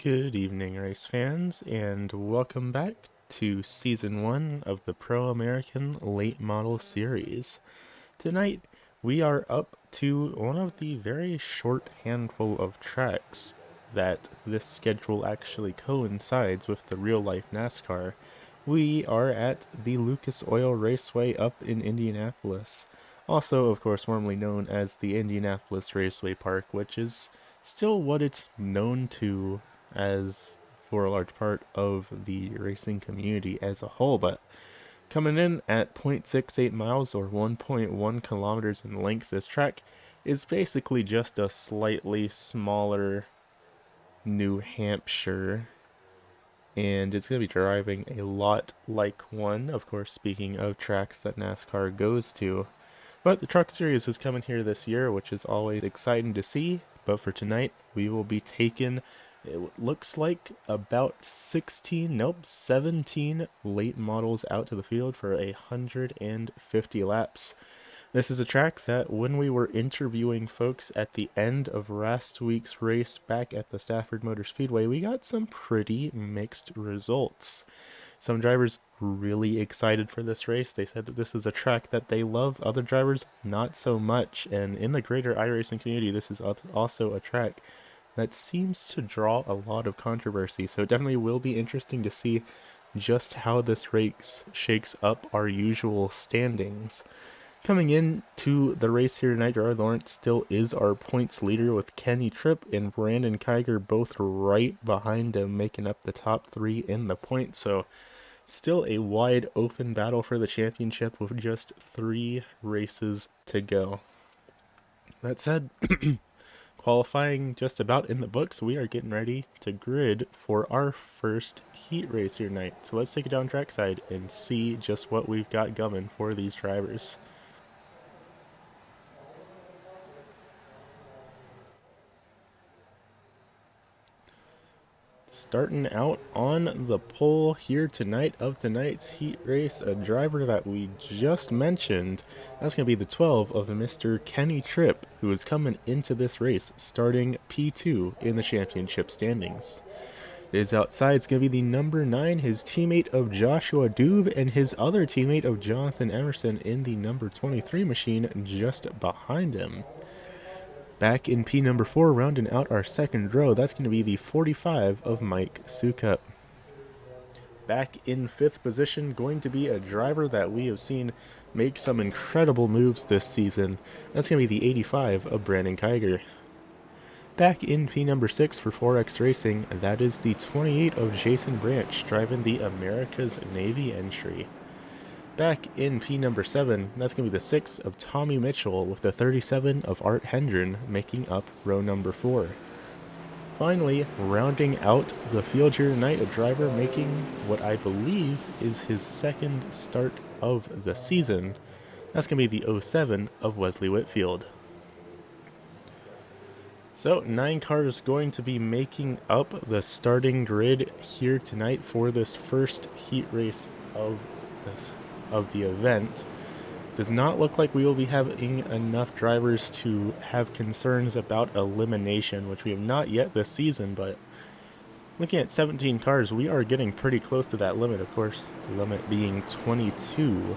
Good evening, race fans, and welcome back to Season 1 of the Pro American Late Model Series. Tonight, we are up to one of the very short handful of tracks that this schedule actually coincides with the real-life NASCAR. We are at the Lucas Oil Raceway up in Indianapolis, also, of course, formerly known as the Indianapolis Raceway Park, which is still what it's known to as for a large part of the racing community as a whole, but coming in at 0.68 miles or 1.1 kilometers in length, this track is basically just a slightly smaller New Hampshire, and it's going to be driving a lot like one, of course, speaking of tracks that NASCAR goes to. But the Truck Series is coming here this year, which is always exciting to see. But for tonight, we will be taking, it looks like about 17 late models out to the field for 150 laps. This is a track that when we were interviewing folks at the end of last week's race back at the Stafford Motor Speedway, we got some pretty mixed results. Some drivers really excited for this race. They said that this is a track that they love. Other drivers, not so much. And in the greater iRacing community, this is also a track that seems to draw a lot of controversy. So it definitely will be interesting to see just how this race shakes up our usual standings. Coming into the race here tonight, Gerard Lawrence still is our points leader with Kenny Tripp and Brandon Kiger both right behind him, making up the top three in the points. So still a wide open battle for the championship with just 3 races to go. That said, qualifying just about in the books, we are getting ready to grid for our first heat race here tonight. So let's take it down trackside and see just what we've got coming for these drivers. Starting out on the pole here tonight of tonight's heat race, a driver that we just mentioned. That's going to be the 12 of Mr. Kenny Tripp, who is coming into this race starting P2 in the championship standings. His outside is going to be the number 9, his teammate of Joshua Dube, and his other teammate of Jonathan Emerson in the number 23 machine just behind him. Back in P number 4, rounding out our second row, that's going to be the 45 of Mike Sukup. Back in 5th position, going to be a driver that we have seen make some incredible moves this season. That's going to be the 85 of Brandon Kiger. Back in P number 6 for 4X Racing, that is the 28 of Jason Branch, driving the America's Navy entry. Back in P number 7, that's going to be the 6 of Tommy Mitchell with the 37 of Art Hendren making up row number 4. Finally, rounding out the field here tonight, a driver making what I believe is his second start of the season. That's going to be the 07 of Wesley Whitfield. So 9 cars going to be making up the starting grid here tonight for this first heat race of the event. Does not look like we will be having enough drivers to have concerns about elimination, which we have not yet this season, but looking at 17 cars, we are getting pretty close to that limit. Of course, the limit being 22,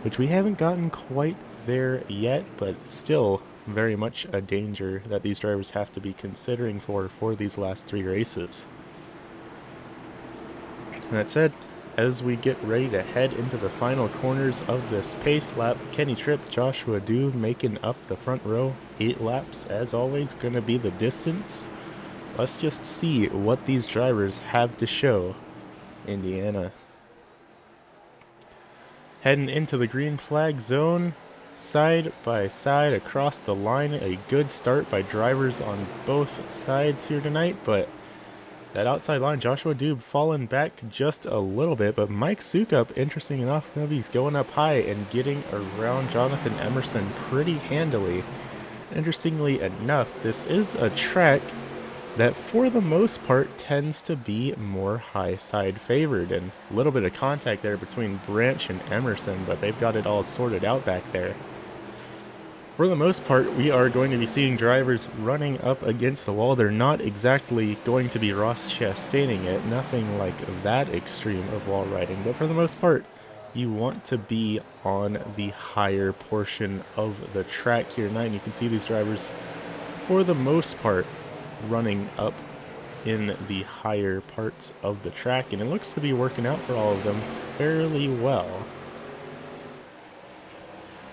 which we haven't gotten quite there yet, but still very much a danger that these drivers have to be considering for these last 3 races. And that said, as we get ready to head into the final corners of this pace lap, Kenny Tripp, Joshua Dube making up the front row. 8 laps, as always, going to be the distance. Let's just see what these drivers have to show Indiana. Heading into the green flag zone, side by side across the line. A good start by drivers on both sides here tonight, but that outside line, Joshua Dube falling back just a little bit, but Mike Sukup, interesting enough, he's going up high and getting around Jonathan Emerson pretty handily. Interestingly enough, this is a track that for the most part tends to be more high side favored, and a little bit of contact there between Branch and Emerson, but they've got it all sorted out back there. for the most part, we are going to be seeing drivers running up against the wall. They're not exactly going to be Ross Chastaning it, nothing like that extreme of wall riding, but for the most part, you want to be on the higher portion of the track here tonight. And you can see these drivers, for the most part, running up in the higher parts of the track, and it looks to be working out for all of them fairly well.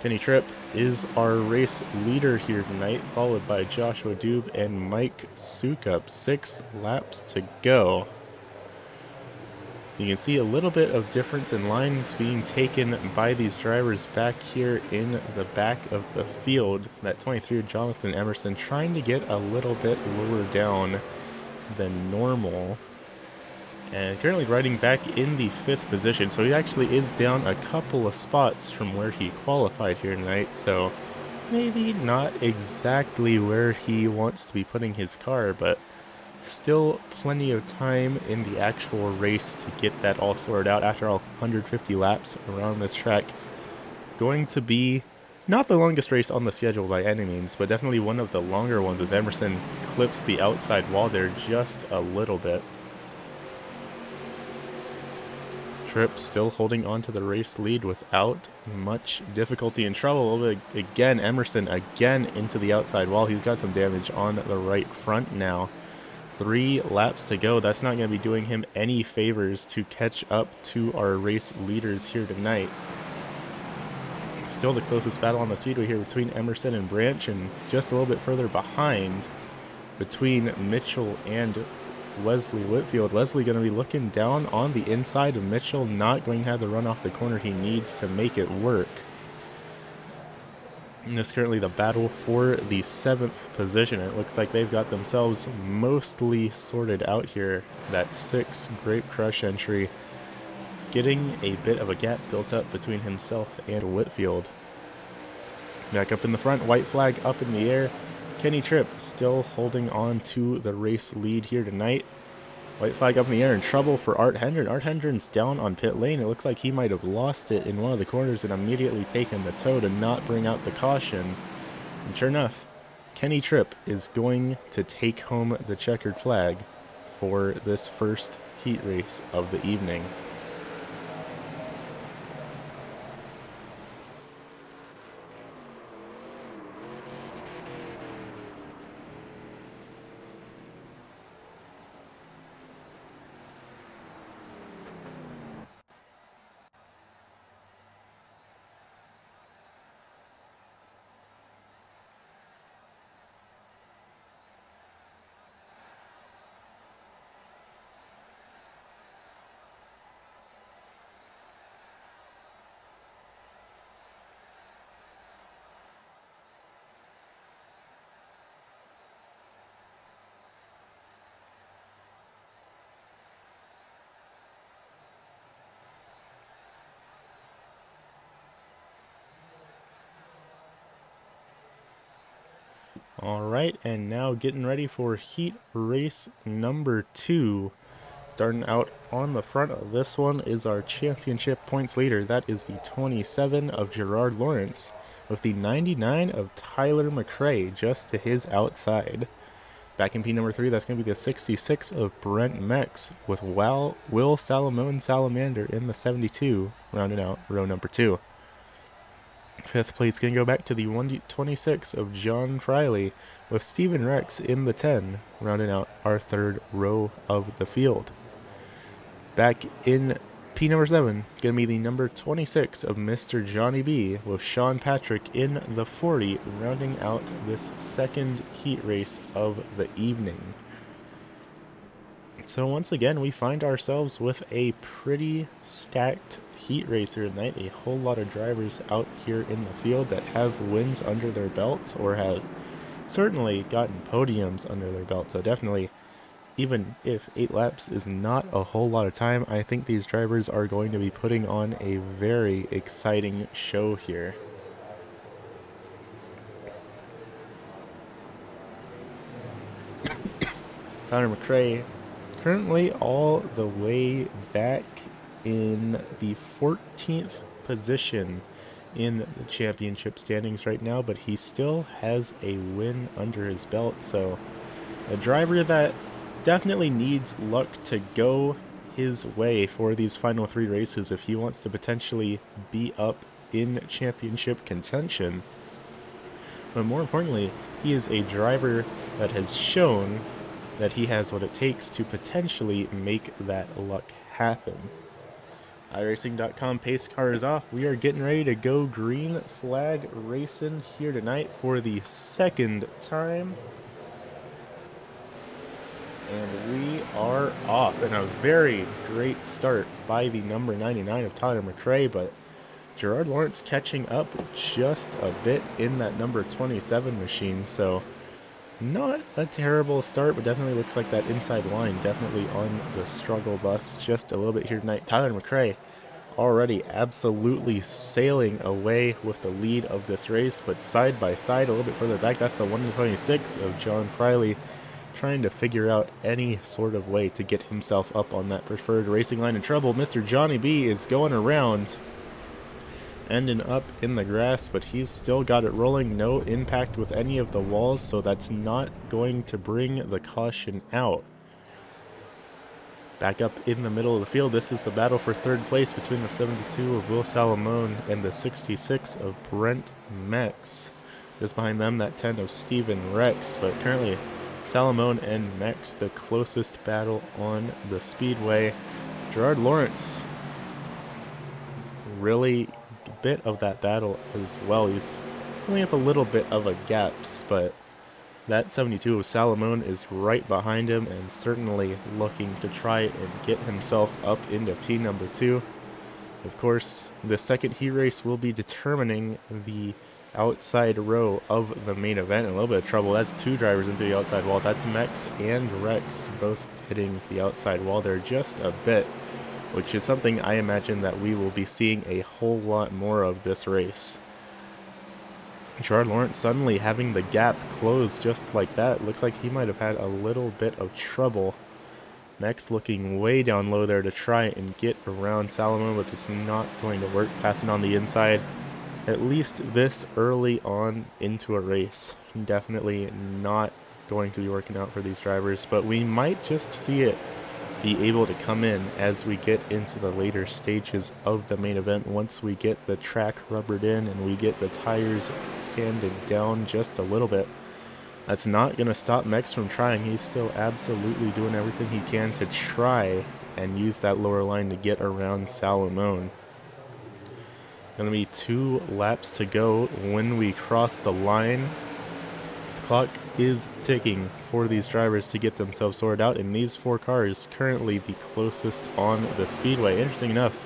Kenny Tripp is our race leader here tonight, followed by Joshua Dube and Mike Sukup. 6 laps to go. You can see a little bit of difference in lines being taken by these drivers back here in the back of the field. That 23 Jonathan Emerson trying to get a little bit lower down than normal. And currently riding back in the 5th position, so he actually is down a couple of spots from where he qualified here tonight, so maybe not exactly where he wants to be putting his car, but still plenty of time in the actual race to get that all sorted out after all 150 laps around this track. Going to be not the longest race on the schedule by any means, but definitely one of the longer ones as Emerson clips the outside wall there just a little bit. Tripp still holding on to the race lead without much difficulty and trouble. Again, Emerson again into the outside wall. He's got some damage on the right front now. 3 laps to go. That's not going to be doing him any favors to catch up to our race leaders here tonight. Still the closest battle on the speedway here between Emerson and Branch, and just a little bit further behind between Mitchell and Wesley Whitfield. Wesley going to be looking down on the inside of Mitchell, not going to have the run off the corner he needs to make it work. And this is currently the battle for the 7th position. It looks like they've got themselves mostly sorted out here. That 6 Grape Crush entry getting a bit of a gap built up between himself and Whitfield. Back up in the front, white flag up in the air. Kenny Tripp still holding on to the race lead here tonight. White flag up in the air, in trouble for Art Hendren. Art Hendren's down on pit lane. It looks like he might have lost it in one of the corners and immediately taken the tow to not bring out the caution. And sure enough, Kenny Tripp is going to take home the checkered flag for this first heat race of the evening. Alright, and now getting ready for heat race number 2. Starting out on the front of this one is our championship points leader. That is the 27 of Gerard Lawrence, with the 99 of Tyler McRae just to his outside. Back in P number 3, that's going to be the 66 of Brent Mex, with Will Salamone Salamander in the 72, rounding out row number 2. 5th place going to go back to the 126 of John Friley, with Stephen Rex in the 10, rounding out our 3rd row of the field. Back in P number 7, going to be the number 26 of Mr. Johnny B, with Sean Patrick in the 40, rounding out this 2nd heat race of the evening. So once again, we find ourselves with a pretty stacked heat race here tonight. A whole lot of drivers out here in the field that have wins under their belts or have certainly gotten podiums under their belt. So definitely, even if 8 laps is not a whole lot of time, I think these drivers are going to be putting on a very exciting show here. Tyler McRae currently all the way back in the 14th position in the championship standings right now, but he still has a win under his belt. So a driver that definitely needs luck to go his way for these final 3 races if he wants to potentially be up in championship contention. But more importantly, he is a driver that has shown that he has what it takes to potentially make that luck happen. iRacing.com pace car is off. We are getting ready to go green flag racing here tonight for the second time. And we are off. And a very great start by the number 99 of Tyler McRae, but Gerard Lawrence catching up just a bit in that number 27 machine. So not a terrible start, but definitely looks like that inside line definitely on the struggle bus just a little bit here tonight. Tyler McRae already absolutely sailing away with the lead of this race, but side by side a little bit further back, that's the 126 of John Friley trying to figure out any sort of way to get himself up on that preferred racing line in trouble. Mr. Johnny B is going around, ending up in the grass, but he's still got it rolling. No impact with any of the walls, so that's not going to bring the caution out. Back up in the middle of the field, this is the battle for third place between the 72 of Will Salamone and the 66 of Brent Mex. Just behind them, that 10 of Steven Rex, but currently Salamone and Mex the closest battle on the speedway. Gerard Lawrence, really a bit of that battle as well. He's only up a little bit of a gap, but that 72 of Salamone is right behind him and certainly looking to try and get himself up into P number 2. Of course, the second heat race will be determining the outside row of the main event. In a little bit of trouble. That's 2 drivers into the outside wall. That's Mex and Rex both hitting the outside wall there just a bit, which is something I imagine that we will be seeing a whole lot more of this race. Gerard Lawrence suddenly having the gap close just like that. Looks like he might have had a little bit of trouble. Mex looking way down low there to try and get around Salamone, but it's not going to work. Passing on the inside, at least this early on into a race. Definitely not going to be working out for these drivers, but we might just see it be able to come in as we get into the later stages of the main event. Once we get the track rubbered in and we get the tires sanded down just a little bit, that's not going to stop Mex from trying. He's still absolutely doing everything he can to try and use that lower line to get around Salamone. Going to be 2 laps to go when we cross the line. Clock is ticking for these drivers to get themselves sorted out, and these 4 cars currently the closest on the speedway. Interesting enough,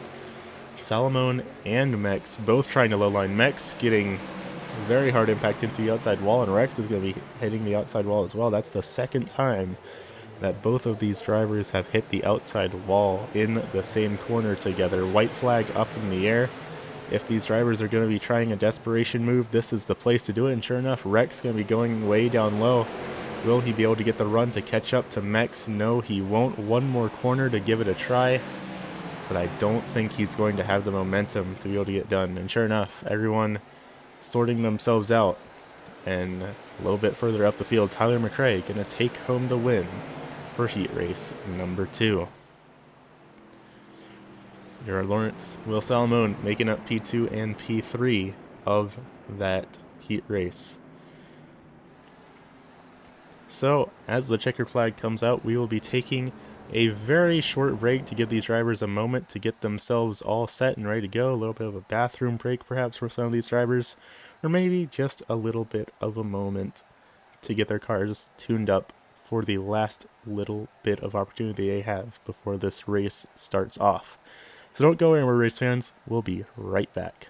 Salamone and Mex both trying to lowline. Mex getting very hard impact into the outside wall, and Rex is going to be hitting the outside wall as well. That's the second time that both of these drivers have hit the outside wall in the same corner together. White flag up in the air. If these drivers are going to be trying a desperation move, this is the place to do it. And sure enough, Rex going to be going way down low. Will he be able to get the run to catch up to Mex? No, he won't. One more corner to give it a try, but I don't think he's going to have the momentum to be able to get done. And sure enough, everyone sorting themselves out. And a little bit further up the field, Tyler McRae going to take home the win for heat race number 2. Gerard Lawrence, Will Salamone making up P2 and P3 of that heat race. So, as the checkered flag comes out, we will be taking a very short break to give these drivers a moment to get themselves all set and ready to go. A little bit of a bathroom break perhaps for some of these drivers, or maybe just a little bit of a moment to get their cars tuned up for the last little bit of opportunity they have before this race starts off. So don't go anywhere, race fans. We'll be right back.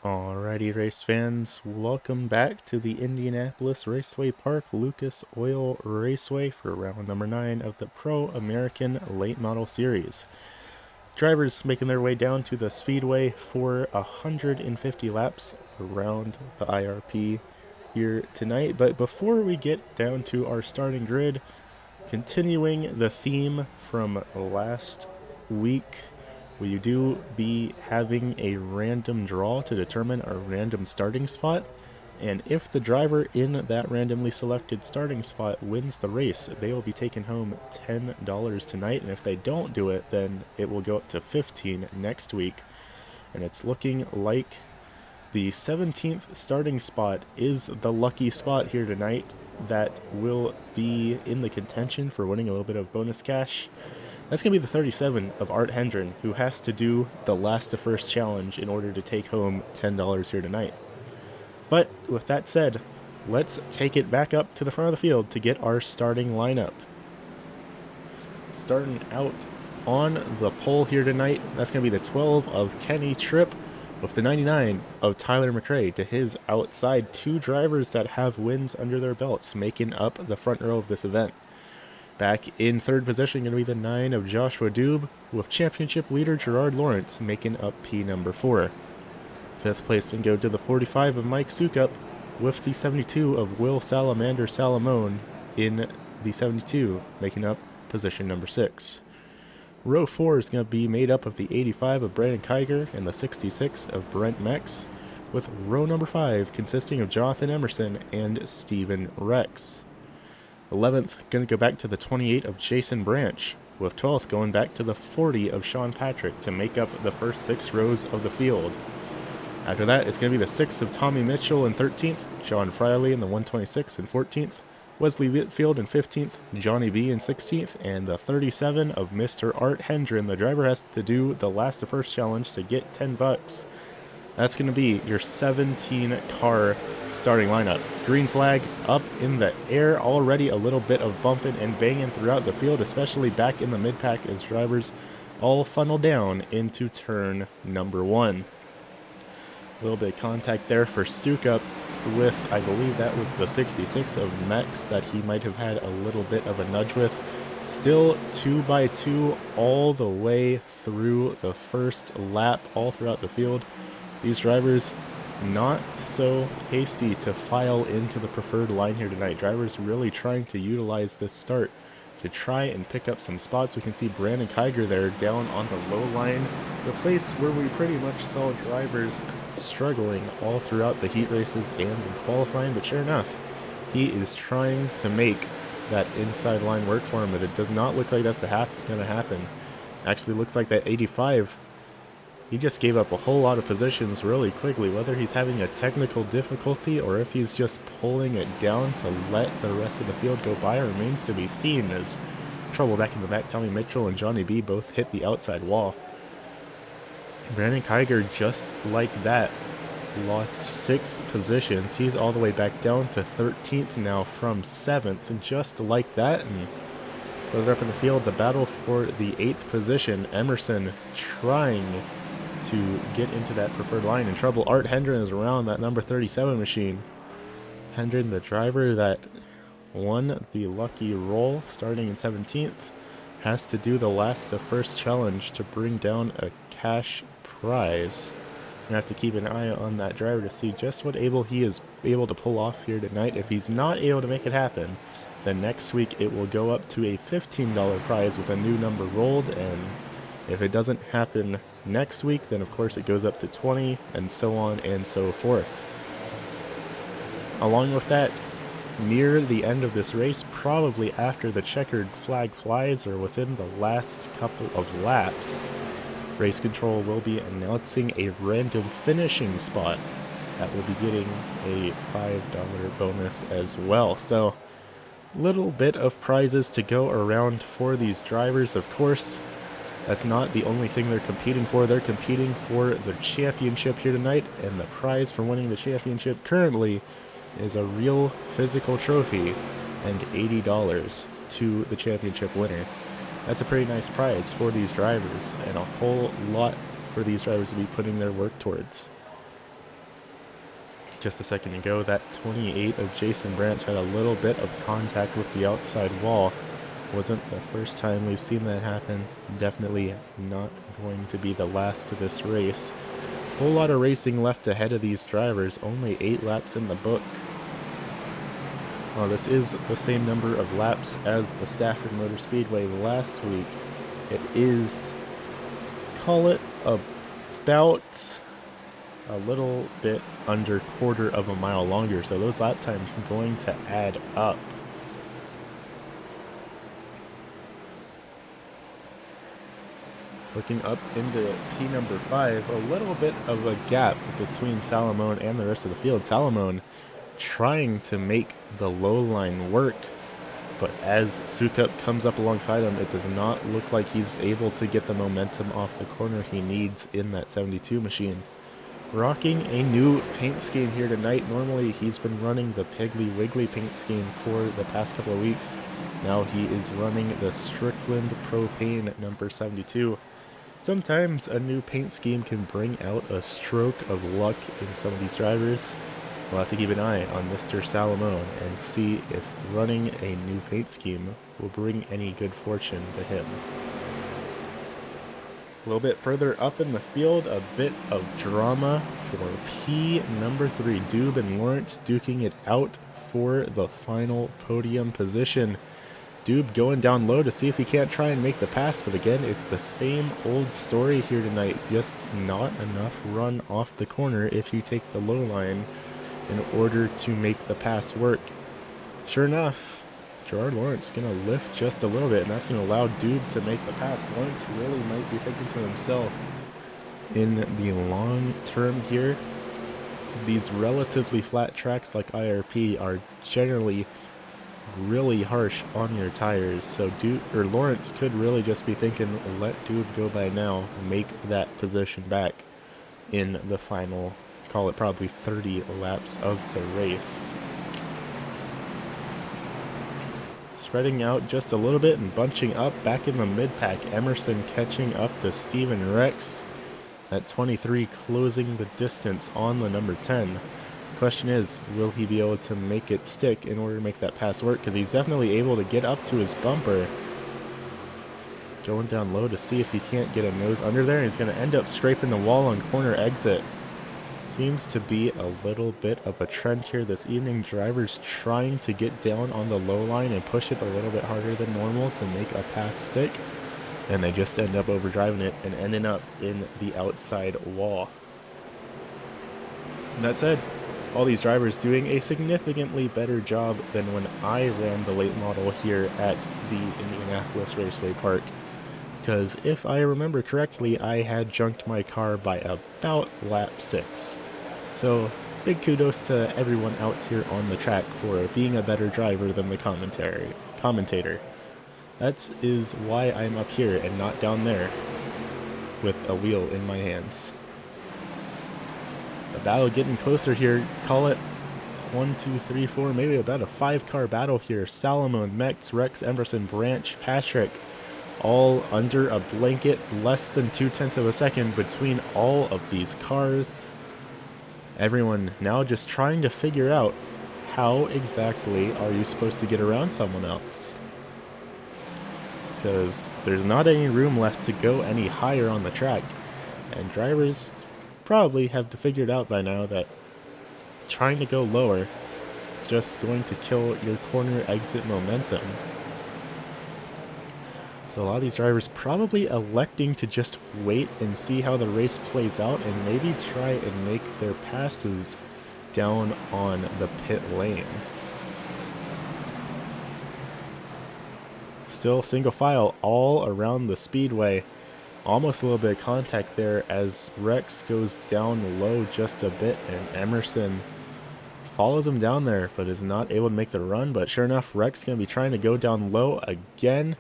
Alrighty, race fans, welcome back to the Indianapolis Raceway Park Lucas Oil Raceway for round number 9 of the Pro American Late Model Series. Drivers making their way down to the speedway for 150 laps around the IRP here tonight. But before we get down to our starting grid, continuing the theme from last week, we do be having a random draw to determine a random starting spot, and if the driver in that randomly selected starting spot wins the race, they will be taking home $10 tonight, and if they don't do it, then it will go up to $15 next week. And it's looking like the 17th starting spot is the lucky spot here tonight that will be in the contention for winning a little bit of bonus cash. That's going to be the 37 of Art Hendren, who has to do the last to first challenge in order to take home $10 here tonight. But with that said, let's take it back up to the front of the field to get our starting lineup. Starting out on the pole here tonight, that's going to be the 12 of Kenny Tripp with the 99 of Tyler McRae to his outside. Two drivers that have wins under their belts making up the front row of this event. Back in third position, going to be the 9 of Joshua Dube, with championship leader Gerard Lawrence making up P number 4. Fifth place can go to the 45 of Mike Sukup, with the 72 of Will Salamander Salamone in the 72, making up position number 6. Row 4 is going to be made up of the 85 of Brandon Kiger and the 66 of Brent Mex, with row number 5 consisting of Jonathan Emerson and Steven Rex. 11th, going to go back to the 28 of Jason Branch, with 12th going back to the 40 of Sean Patrick to make up the first 6 rows of the field. After that, it's going to be the 6 of Tommy Mitchell in 13th, John Friley in the 126 in 14th, Wesley Whitfield in 15th, Johnny B in 16th, and the 37 of Mr. Art Hendren. The driver has to do the last to first challenge to get $10. That's going to be your 17-car starting lineup. Green flag up in the air. Already a little bit of bumping and banging throughout the field, especially back in the mid-pack as drivers all funnel down into turn number 1. A little bit of contact there for Sukup with, I believe that was the 66 of Mex that he might have had a little bit of a nudge with. Still 2x2 all the way through the first lap, all throughout the field. These drivers not so hasty to file into the preferred line here tonight. Drivers really trying to utilize this start to try and pick up some spots. We can see Brandon Kiger there down on the low line, the place where we pretty much saw drivers struggling all throughout the heat races and in qualifying, but sure enough, he is trying to make that inside line work for him, but it does not look like that's going to happen. Actually looks like that 85, he just gave up a whole lot of positions really quickly. Whether he's having a technical difficulty or if he's just pulling it down to let the rest of the field go by remains to be seen, as trouble back in the back. Tommy Mitchell and Johnny B both hit the outside wall. Brandon Kiger, just like that, lost 6 positions. He's all the way back down to 13th now from 7th, and just like that. And further up in the field, the battle for the 8th position. Emerson trying to get into that preferred line in trouble. Art Hendren is around that number 37 machine. Hendren, the driver that won the lucky roll starting in 17th, has to do the last to first challenge to bring down a cash prize. You have to keep an eye on that driver to see just what he is able to pull off here tonight. If he's not able to make it happen, then next week it will go up to a $15 prize with a new number rolled, and if it doesn't happen next week, then of course it goes up to 20, and so on and so forth. Along with that, near the end of this race, probably after the checkered flag flies or within the last couple of laps, race control will be announcing a random finishing spot that will be getting a $5 bonus as well. So, little bit of prizes to go around for these drivers. Of course, that's not the only thing they're competing for. They're competing for the championship here tonight, and the prize for winning the championship currently is a real physical trophy and $80 to the championship winner. That's a pretty nice prize for these drivers, and a whole lot for these drivers to be putting their work towards. just a second ago. That 28 of Jason Branch had a little bit of contact with the outside wall. Wasn't the first time we've seen that happen. Definitely not going to be the last of this race. Whole lot of racing left ahead of these drivers. Only 8 laps in the book. Well, this is the same number of laps as the Stafford Motor Speedway last week. It is, call it about a little bit under quarter of a mile longer, so those lap times are going to add up. Looking up into P number 5, a little bit of a gap between Salamone and the rest of the field. Salamone trying to make the low line work, but as Sukup comes up alongside him, it does not look like he's able to get the momentum off the corner he needs in that 72 machine. Rocking a new paint scheme here tonight. Normally he's been running the Piggly Wiggly paint scheme for the past couple of weeks. Now he is running the Strickland Propane number 72. Sometimes a new paint scheme can bring out a stroke of luck in some of these drivers. We'll have to keep an eye on Mr. Salamone and see if running a new paint scheme will bring any good fortune to him. A little bit further up in the field, a bit of drama for P number 3. Doob and Lawrence duking it out for the final podium position. Doob going down low to see if he can't try and make the pass, but again, it's the same old story here tonight. Just not enough run off the corner if you take the low line in order to make the pass work. Sure enough, Gerard Lawrence going to lift just a little bit, and that's going to allow Doob to make the pass. Lawrence really might be thinking to himself, in the long term here, these relatively flat tracks like IRP are generally really harsh on your tires, so Lawrence could really just be thinking, let Doob go by now, make that position back in the final, call it probably 30 laps of the race. Spreading out just a little bit and bunching up back in the mid-pack. Emerson catching up to Steven Rex at 23, closing the distance on the number 10. Question is, will he be able to make it stick in order to make that pass work? Because he's definitely able to get up to his bumper. Going down low to see if he can't get a nose under there. He's going to end up scraping the wall on corner exit. Seems to be a little bit of a trend here this evening. Drivers trying to get down on the low line and push it a little bit harder than normal to make a pass stick. And they just end up overdriving it and ending up in the outside wall. And that said, all these drivers doing a significantly better job than when I ran the late model here at the Indianapolis Raceway Park. Because if I remember correctly, I had junked my car by about lap 6. So big kudos to everyone out here on the track for being a better driver than the commentator. That is why I'm up here and not down there with a wheel in my hands. The battle getting closer here. Call it 1, 2, 3, 4, maybe about a 5-car battle here. Salamone, Mex, Rex, Emerson, Branch, Patrick, all under a blanket, less than 0.2 of a second between all of these cars. Everyone now just trying to figure out how exactly are you supposed to get around someone else. Because there's not any room left to go any higher on the track. And drivers probably have figured out by now that trying to go lower is just going to kill your corner exit momentum. So a lot of these drivers probably electing to just wait and see how the race plays out and maybe try and make their passes down on the pit lane. Still single file all around the speedway. Almost a little bit of contact there as Rex goes down low just a bit and Emerson follows him down there but is not able to make the run. But sure enough, Rex going to be trying to go down low again.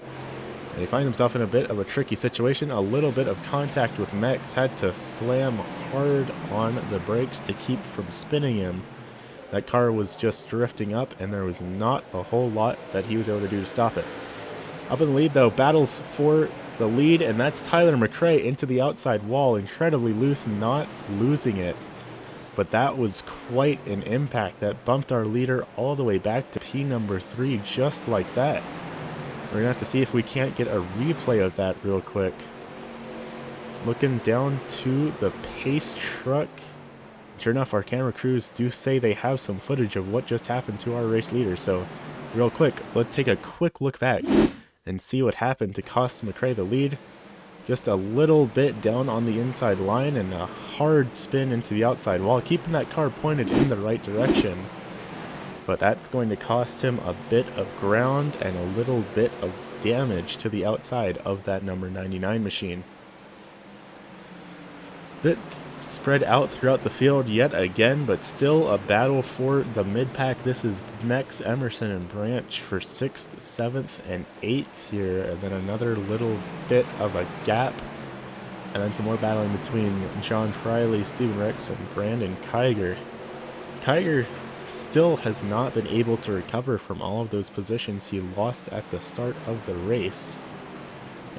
And he finds himself in a bit of a tricky situation. A little bit of contact with Mex. Had to slam hard on the brakes to keep from spinning him. That car was just drifting up and there was not a whole lot that he was able to do to stop it. Up in the lead though, battles for the lead, and that's Tyler McRae into the outside wall, incredibly loose and not losing it. But that was quite an impact. That bumped our leader all the way back to P number 3 just like that. We're going to have to see if we can't get a replay of that real quick. Looking down to the pace truck. Sure enough, our camera crews do say they have some footage of what just happened to our race leader. So real quick, let's take a quick look back and see what happened to cost McRae the lead. Just a little bit down on the inside line and a hard spin into the outside wall, keeping that car pointed in the right direction. But that's going to cost him a bit of ground and a little bit of damage to the outside of that number 99 machine. Bit spread out throughout the field yet again, but still a battle for the mid-pack. This is Mex, Emerson, and Branch for 6th, 7th, and 8th here, and then another little bit of a gap, and then some more battling between John Friley, Steven Rex, and Brandon Kiger. Kiger still has not been able to recover from all of those positions he lost at the start of the race.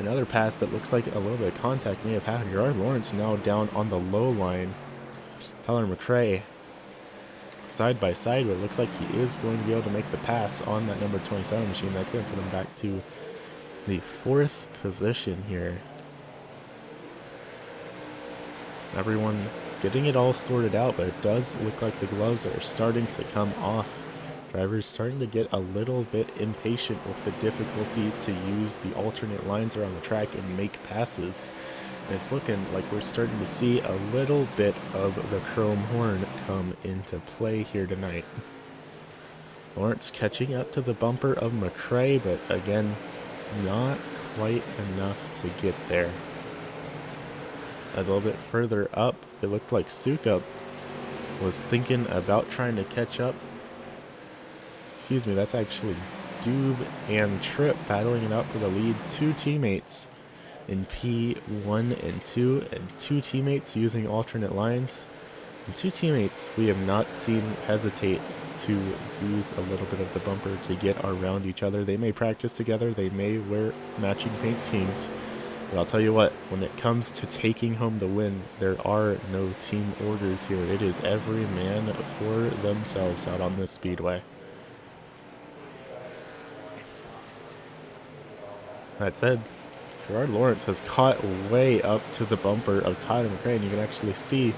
Another pass that looks like a little bit of contact may have happened. Gerard Lawrence now down on the low line. Tyler McRae side by side, but it looks like he is going to be able to make the pass on that number 27 machine. That's going to put him back to the 4th position here. Everyone getting it all sorted out, but it does look like the gloves are starting to come off. Drivers starting to get a little bit impatient with the difficulty to use the alternate lines around the track and make passes. And it's looking like we're starting to see a little bit of the chrome horn come into play here tonight. Lawrence catching up to the bumper of McRae, but again, not quite enough to get there. As a little bit further up, it looked like Sukup was thinking about trying to catch up. Excuse me, that's actually Doob and Tripp battling it out for the lead. Two teammates in P1 and 2, and two teammates using alternate lines. And two teammates we have not seen hesitate to use a little bit of the bumper to get around each other. They may practice together, they may wear matching paint schemes, but I'll tell you what, when it comes to taking home the win, there are no team orders here. It is every man for themselves out on this speedway. That said, Gerard Lawrence has caught way up to the bumper of Tyler McRae, and you can actually see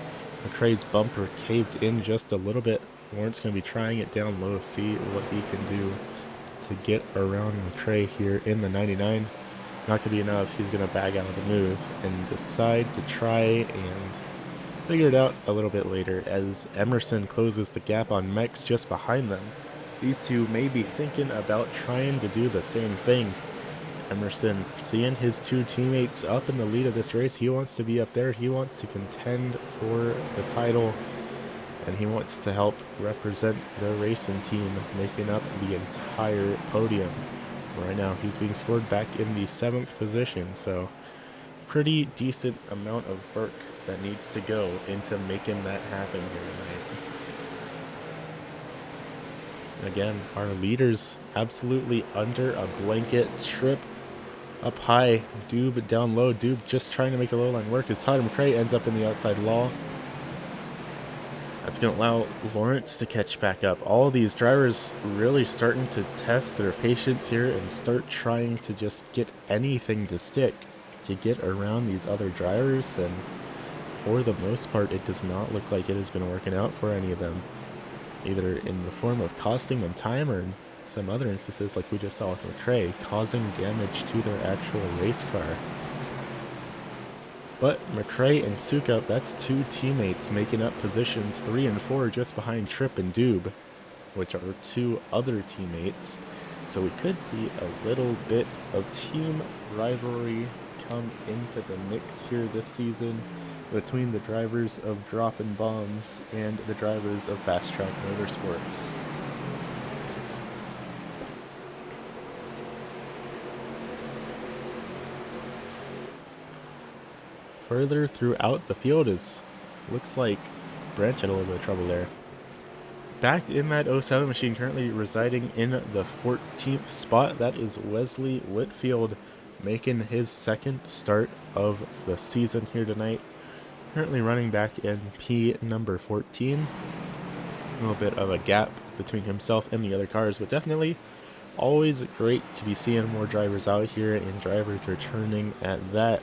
McRae's bumper caved in just a little bit. Lawrence going to be trying it down low, see what he can do to get around McRae here in the 99. Not going to be enough. He's going to bag out of the move and decide to try and figure it out a little bit later as Emerson closes the gap on Mex just behind them. These two may be thinking about trying to do the same thing. Emerson seeing his two teammates up in the lead of this race. He wants to be up there. He wants to contend for the title, and he wants to help represent the racing team, making up the entire podium. Right now, he's being scored back in the 7th position, so pretty decent amount of work that needs to go into making that happen here tonight. Again, our leaders absolutely under a blanket. Tripp up high, Doob down low. Doob just trying to make the low line work as Tyler McRae ends up in the outside wall. That's going to allow Lawrence to catch back up. All these drivers really starting to test their patience here and start trying to just get anything to stick to get around these other drivers, and for the most part it does not look like it has been working out for any of them, either in the form of costing them time or in some other instances like we just saw with McRae, causing damage to their actual race car. But McRae and Sukup, that's two teammates making up positions 3 and 4 just behind Tripp and Doob, which are two other teammates. So we could see a little bit of team rivalry come into the mix here this season between the drivers of Droppin' Bombs and the drivers of Fast Track Motorsports. Further throughout the field looks like Branch had a little bit of trouble there. Back in that 07 machine, currently residing in the 14th spot, that is Wesley Whitfield, making his second start of the season here tonight. Currently running back in P number 14. A little bit of a gap between himself and the other cars, but definitely always great to be seeing more drivers out here and drivers returning at that.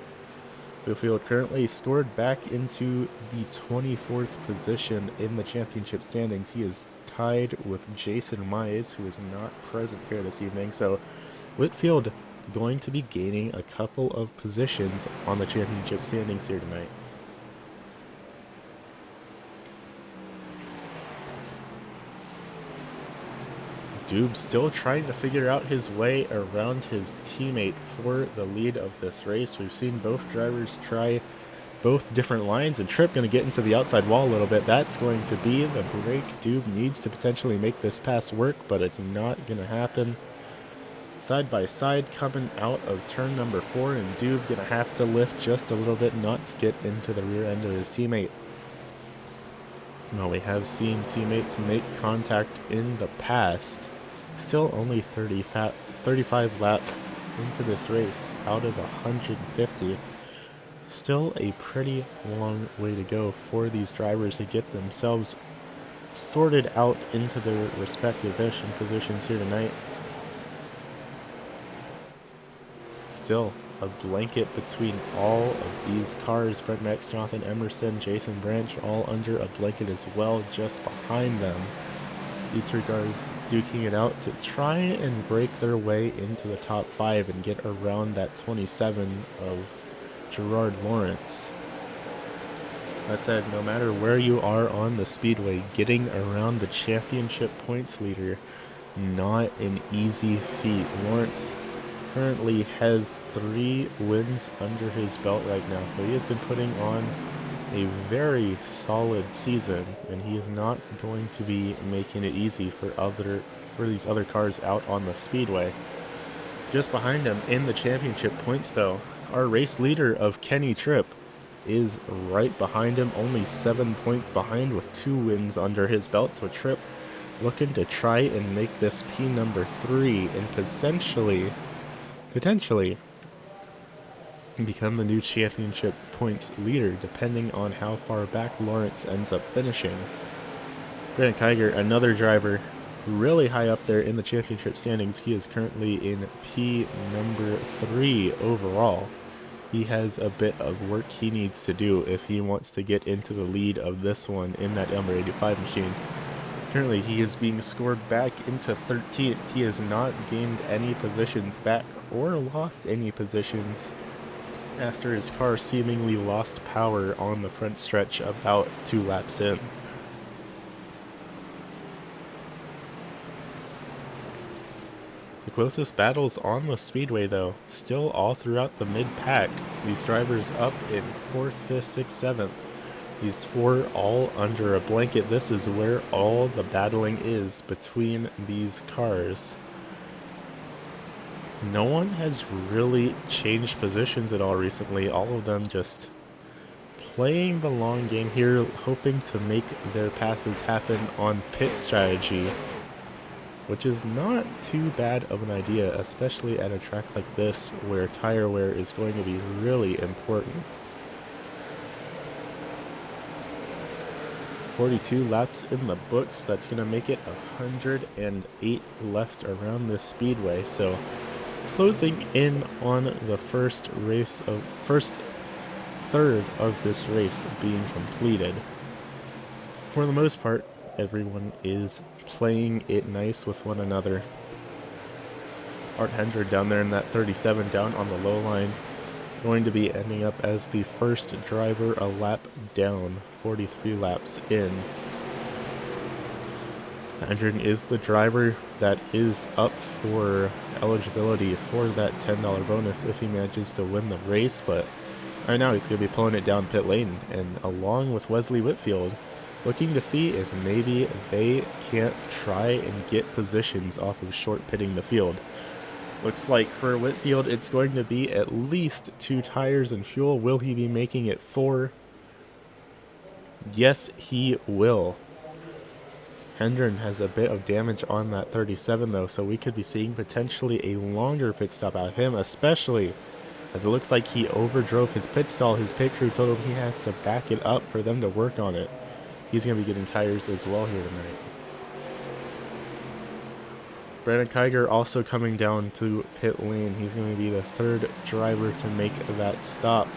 Whitfield currently scored back into the 24th position in the championship standings. He is tied with Jason Mize, who is not present here this evening. So Whitfield going to be gaining a couple of positions on the championship standings here tonight. Doob still trying to figure out his way around his teammate for the lead of this race. We've seen both drivers try both different lines, and Tripp going to get into the outside wall a little bit. That's going to be the break. Doob needs to potentially make this pass work, but it's not going to happen. Side by side coming out of turn number 4, and Doob going to have to lift just a little bit not to get into the rear end of his teammate. Well, we have seen teammates make contact in the past. Still only 35 laps into this race out of 150. Still a pretty long way to go for these drivers to get themselves sorted out into their respective finishing positions here tonight. Still a blanket between all of these cars. Brent Max, Jonathan Emerson, Jason Branch, all under a blanket as well, just behind them. These three cars duking it out to try and break their way into the top 5 and get around that 27 of Gerard Lawrence. That said, no matter where you are on the speedway, getting around the championship points leader, not an easy feat. Lawrence currently has 3 wins under his belt right now, so he has been putting on a very solid season, and he is not going to be making it easy for these other cars out on the speedway. Just behind him in the championship points, though, our race leader of Kenny Tripp is right behind him, only 7 points behind with 2 wins under his belt. So Tripp looking to try and make this P number 3 and potentially become the new championship points leader, depending on how far back Lawrence ends up finishing. Grant Kiger, another driver really high up there in the championship standings. He is currently in P number 3 overall. He has a bit of work he needs to do if he wants to get into the lead of this one in that number 85 machine. Currently, he is being scored back into 13th. He has not gained any positions back or lost any positions after his car seemingly lost power on the front stretch about 2 laps in. The closest battles on the speedway, though, still all throughout the mid-pack. These drivers up in 4th, 5th, 6th, 7th. These 4 all under a blanket. This is where all the battling is between these cars. No one has really changed positions at all recently. All of them just playing the long game here, hoping to make their passes happen on pit strategy, which is not too bad of an idea, especially at a track like this where tire wear is going to be really important. 42 laps in the books. That's going to make it 108 left around this speedway. So closing in on the first third of this race being completed. For the most part, everyone is playing it nice with one another. Art Hendra down there in that 37 down on the low line, going to be ending up as the first driver a lap down, 43 laps in. Hendren is the driver that is up for eligibility for that $10 bonus if he manages to win the race, but right now he's going to be pulling it down pit lane, and along with Wesley Whitfield, looking to see if maybe they can't try and get positions off of short pitting the field. Looks like for Whitfield, it's going to be at least 2 tires and fuel. Will he be making it 4? Yes, he will. Hendren has a bit of damage on that 37, though, so we could be seeing potentially a longer pit stop out of him, especially as it looks like he overdrove his pit stall. His pit crew told him he has to back it up for them to work on it. He's going to be getting tires as well here tonight. Brandon Kiger also coming down to pit lane. He's going to be the third driver to make that stop.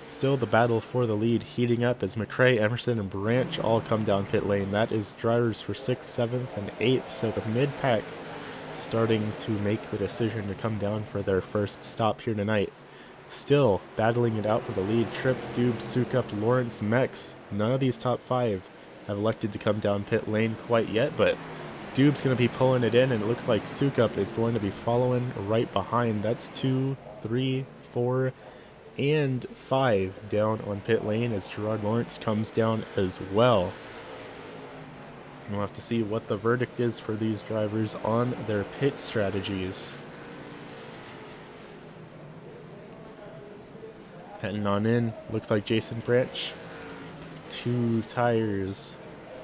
Still the battle for the lead heating up as McRae, Emerson, and Branch all come down pit lane. That is drivers for 6th, 7th, and 8th. So the mid-pack starting to make the decision to come down for their first stop here tonight. Still battling it out for the lead. Tripp, Dube, Sukup, Lawrence, Mex. None of these top 5 have elected to come down pit lane quite yet, but Dube's going to be pulling it in, and it looks like Sukup is going to be following right behind. That's 2, 3, 4, and 5 down on pit lane as Gerard Lawrence comes down as well. We'll have to see what the verdict is for these drivers on their pit strategies. Heading on in, looks like Jason Branch. 2 tires.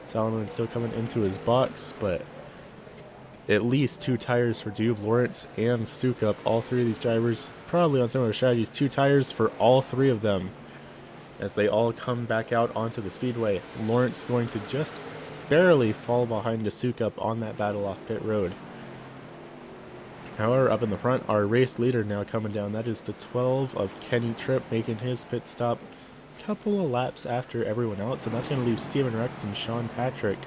Solomon still coming into his box, but at least 2 tires for Dube, Lawrence, and Sukup. All 3 of these drivers probably on similar strategies. 2 tires for all 3 of them as they all come back out onto the speedway. Lawrence going to just barely fall behind to Sukup on that battle off pit road. However, up in the front, our race leader now coming down. That is the 12 of Kenny Tripp making his pit stop a couple of laps after everyone else, and that's going to leave Steven Rex and Sean Patrick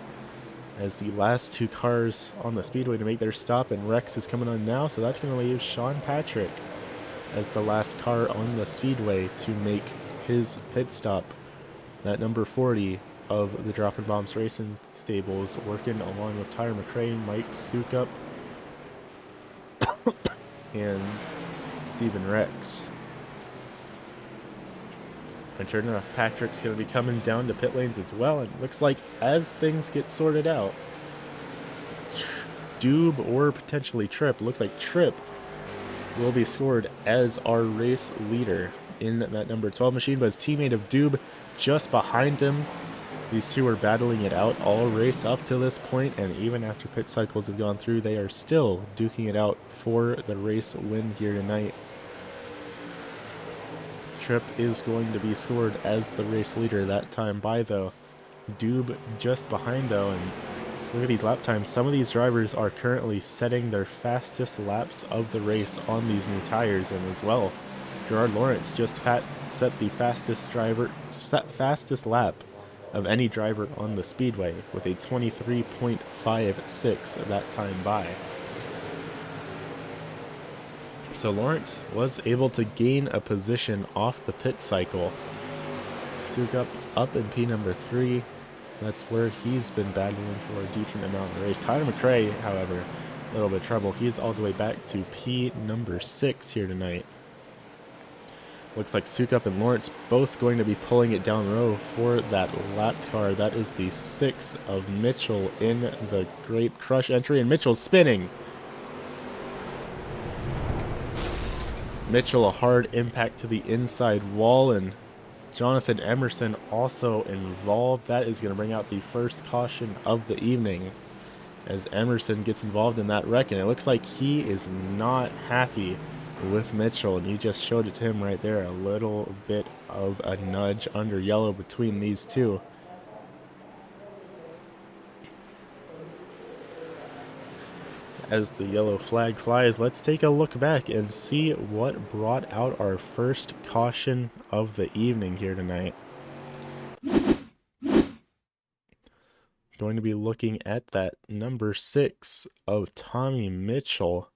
as the last 2 cars on the speedway to make their stop, and Rex is coming on now, so that's going to leave Sean Patrick as the last car on the speedway to make his pit stop. That number 40 of the Droppin' Bombs Racing stables working along with Tyler McRae, Mike Sukup, and Steven Rex. And sure enough, Patrick's going to be coming down to pit lanes as well. And it looks like as things get sorted out, Dube or potentially Tripp, looks like Tripp will be scored as our race leader in that number 12 machine, but his teammate of Dube just behind him. These 2 are battling it out all race up to this point, and even after pit cycles have gone through, they are still duking it out for the race win here tonight. Tripp is going to be scored as the race leader that time by, though, Dube just behind, though, and look at these lap times. Some of these drivers are currently setting their fastest laps of the race on these new tires, and as well, Gerard Lawrence just set the fastest lap of any driver on the speedway with a 23.56 that time by. So Lawrence was able to gain a position off the pit cycle. Sukup up in P number 3. That's where he's been battling for a decent amount of the race. Tyler McRae, however, a little bit of trouble. He's all the way back to P number 6 here tonight. Looks like Sukup and Lawrence both going to be pulling it down row for that lapped car. That is the 6 of Mitchell in the Grape Crush entry, and Mitchell's spinning. Mitchell, a hard impact to the inside wall, and Jonathan Emerson also involved. That is going to bring out the first caution of the evening as Emerson gets involved in that wreck, and it looks like he is not happy with Mitchell, and you just showed it to him right there. A little bit of a nudge under yellow between these 2. As the yellow flag flies, let's take a look back and see what brought out our first caution of the evening here tonight. Going to be looking at that number 6 of Tommy Mitchell.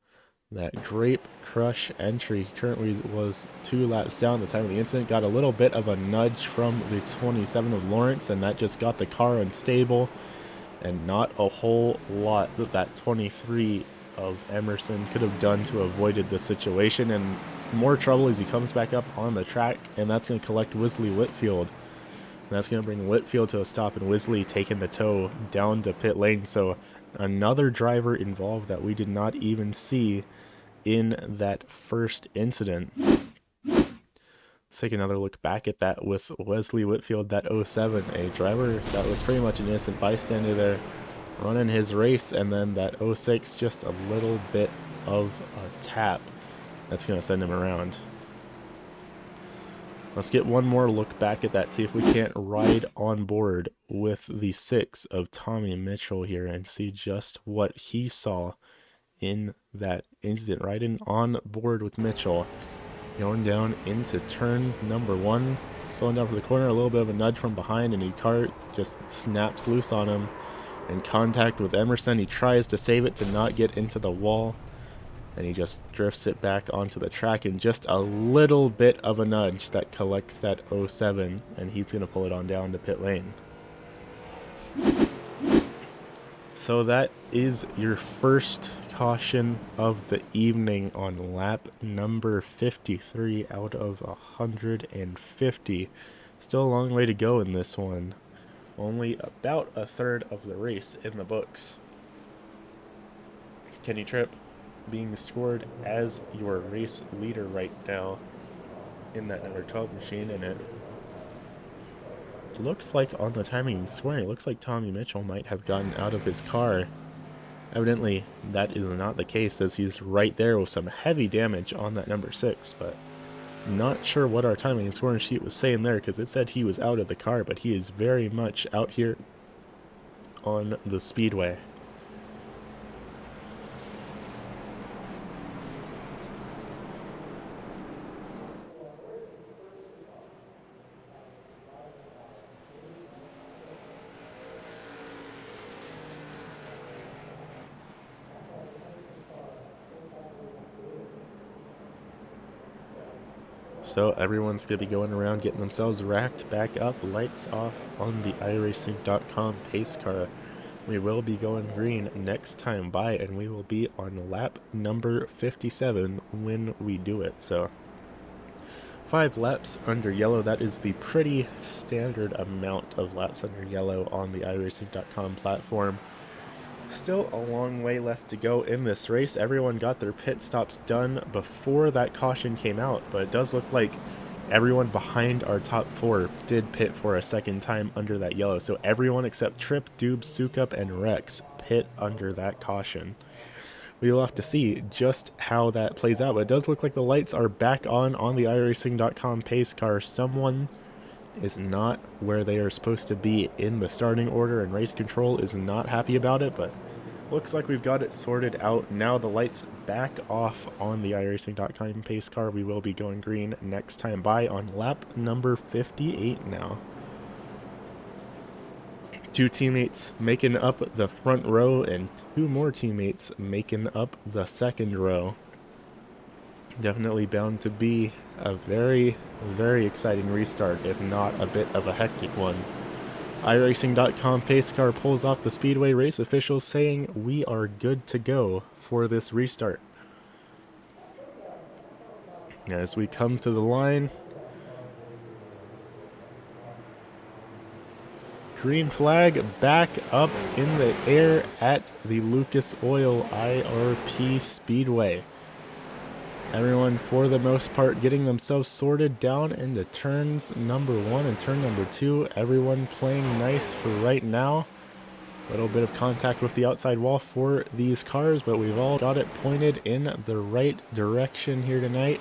That Grape Crush entry currently was 2 laps down at the time of the incident. Got a little bit of a nudge from the 27 of Lawrence, and that just got the car unstable. And not a whole lot that that 23 of Emerson could have done to avoided the situation. And more trouble as he comes back up on the track, and that's going to collect Wisley Whitfield. And that's going to bring Whitfield to a stop, and Wisley taking the tow down to pit lane. So another driver involved that we did not even see in that first incident. Let's take another look back at that with Wesley Whitfield, that 07, a driver that was pretty much an innocent bystander there, running his race, and then that 06, just a little bit of a tap That's going to send him around. Let's get one more look back at that, see if we can't ride on board with the 6 of Tommy Mitchell here and see just what he saw in that incident. Riding on board with Mitchell, going down into turn number 1, slowing down for the corner, a little bit of a nudge from behind, and the car just snaps loose on him. In contact with Emerson, he tries to save it to not get into the wall, and he just drifts it back onto the track, and just a little bit of a nudge that collects that 07, and he's going to pull it on down to pit lane. So that is your first caution of the evening on lap number 53 out of 150. Still a long way to go in this one. Only about a third of the race in the books. Kenny Tripp being scored as your race leader right now in that number 12 machine, and it looks like on the timing and scoring, it looks like Tommy Mitchell might have gotten out of his car. Evidently, that is not the case, as he's right there with some heavy damage on that number 6, but not sure what our timing and scoring sheet was saying there, because it said he was out of the car, but he is very much out here on the speedway. So everyone's going to be going around getting themselves racked back up, lights off on the iRacing.com pace car. We will be going green next time by, and we will be on lap number 57 when we do it. So 5 laps under yellow, that is the pretty standard amount of laps under yellow on the iRacing.com platform. Still a long way left to go in this race. Everyone got their pit stops done before that caution came out, but it does look like everyone behind our top 4 did pit for a second time under that yellow. So everyone except Tripp, Dubes, Sukup, and Rex pit under that caution. We will have to see just how that plays out, but it does look like the lights are back on the iRacing.com pace car. Someone is not where they are supposed to be in the starting order, and race control is not happy about it, but looks like we've got it sorted out. Now the lights back off on the iRacing.com pace car. We will be going green next time by on lap number 58 now. 2 teammates making up the front row and 2 more teammates making up the second row. Definitely bound to be a very, very exciting restart, if not a bit of a hectic one. iRacing.com pace car pulls off the speedway, race officials saying we are good to go for this restart. As we come to the line, green flag back up in the air at the Lucas Oil IRP Speedway. Everyone, for the most part, getting themselves sorted down into turns number 1 and turn number 2. Everyone playing nice for right now. A little bit of contact with the outside wall for these cars, but we've all got it pointed in the right direction here tonight.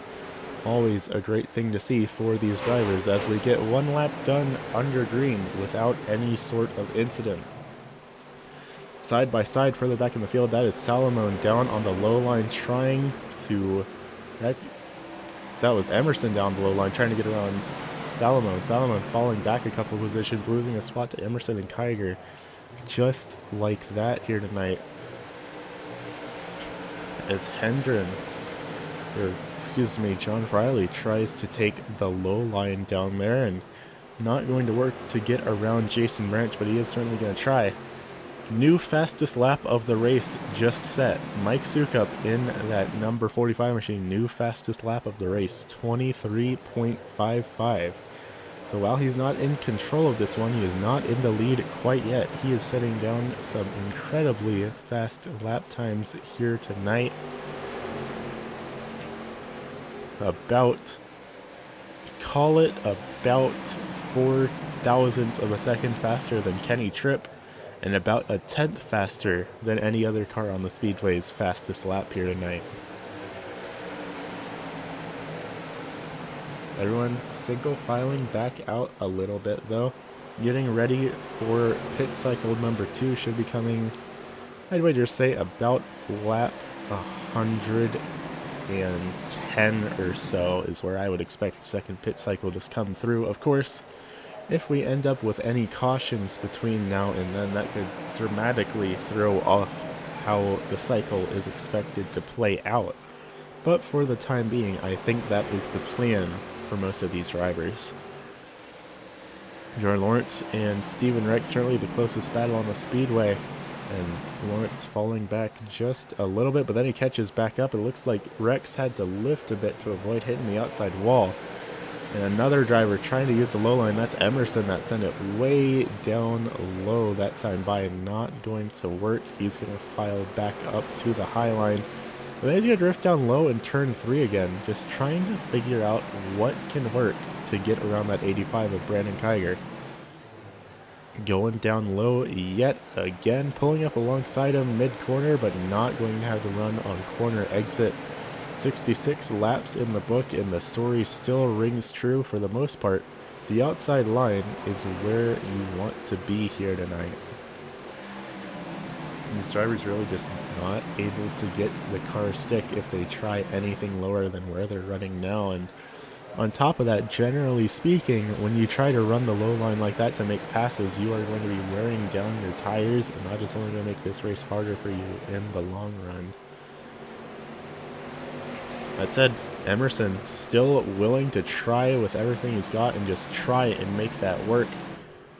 Always a great thing to see for these drivers as we get 1 lap done under green without any sort of incident. Side by side further back in the field, that is Salomon down on the low line trying to... That was Emerson down the low line trying to get around Salomon. Salomon falling back a couple positions, losing a spot to Emerson and Kiger. Just like that here tonight. As John Riley tries to take the low line down there, and not going to work to get around Jason Branch, but he is certainly going to try. New fastest lap of the race just set. Mike Sukup in that number 45 machine. New fastest lap of the race, 23.55. So while he's not in control of this one, he is not in the lead quite yet. He is setting down some incredibly fast lap times here tonight. Call it about 4 thousandths of a second faster than Kenny Tripp, and about a 10th faster than any other car on the Speedway's fastest lap here tonight. Everyone single filing back out a little bit though. Getting ready for pit cycle number 2 should be coming, I'd wager say about lap 110 or so is where I would expect the second pit cycle to come through. Of course, if we end up with any cautions between now and then, that could dramatically throw off how the cycle is expected to play out. But for the time being, I think that is the plan for most of these drivers. Jordan Lawrence and Steven Rex certainly the closest battle on the speedway, and Lawrence falling back just a little bit, but then he catches back up. It looks like Rex had to lift a bit to avoid hitting the outside wall. And another driver trying to use the low line, that's Emerson, that sent it way down low that time by. Not going to work. He's going to file back up to the high line. But then he's going to drift down low in turn 3 again, just trying to figure out what can work to get around that 85 of Brandon Kiger. Going down low yet again, pulling up alongside him mid-corner, but not going to have the run on corner exit. 66 laps in the book, and the story still rings true for the most part. The outside line is where you want to be here tonight. These drivers really just not able to get the car stick if they try anything lower than where they're running now. And on top of that, generally speaking, when you try to run the low line like that to make passes, you are going to be wearing down your tires, and that is only going to make this race harder for you in the long run. That said, Emerson still willing to try with everything he's got and just try and make that work.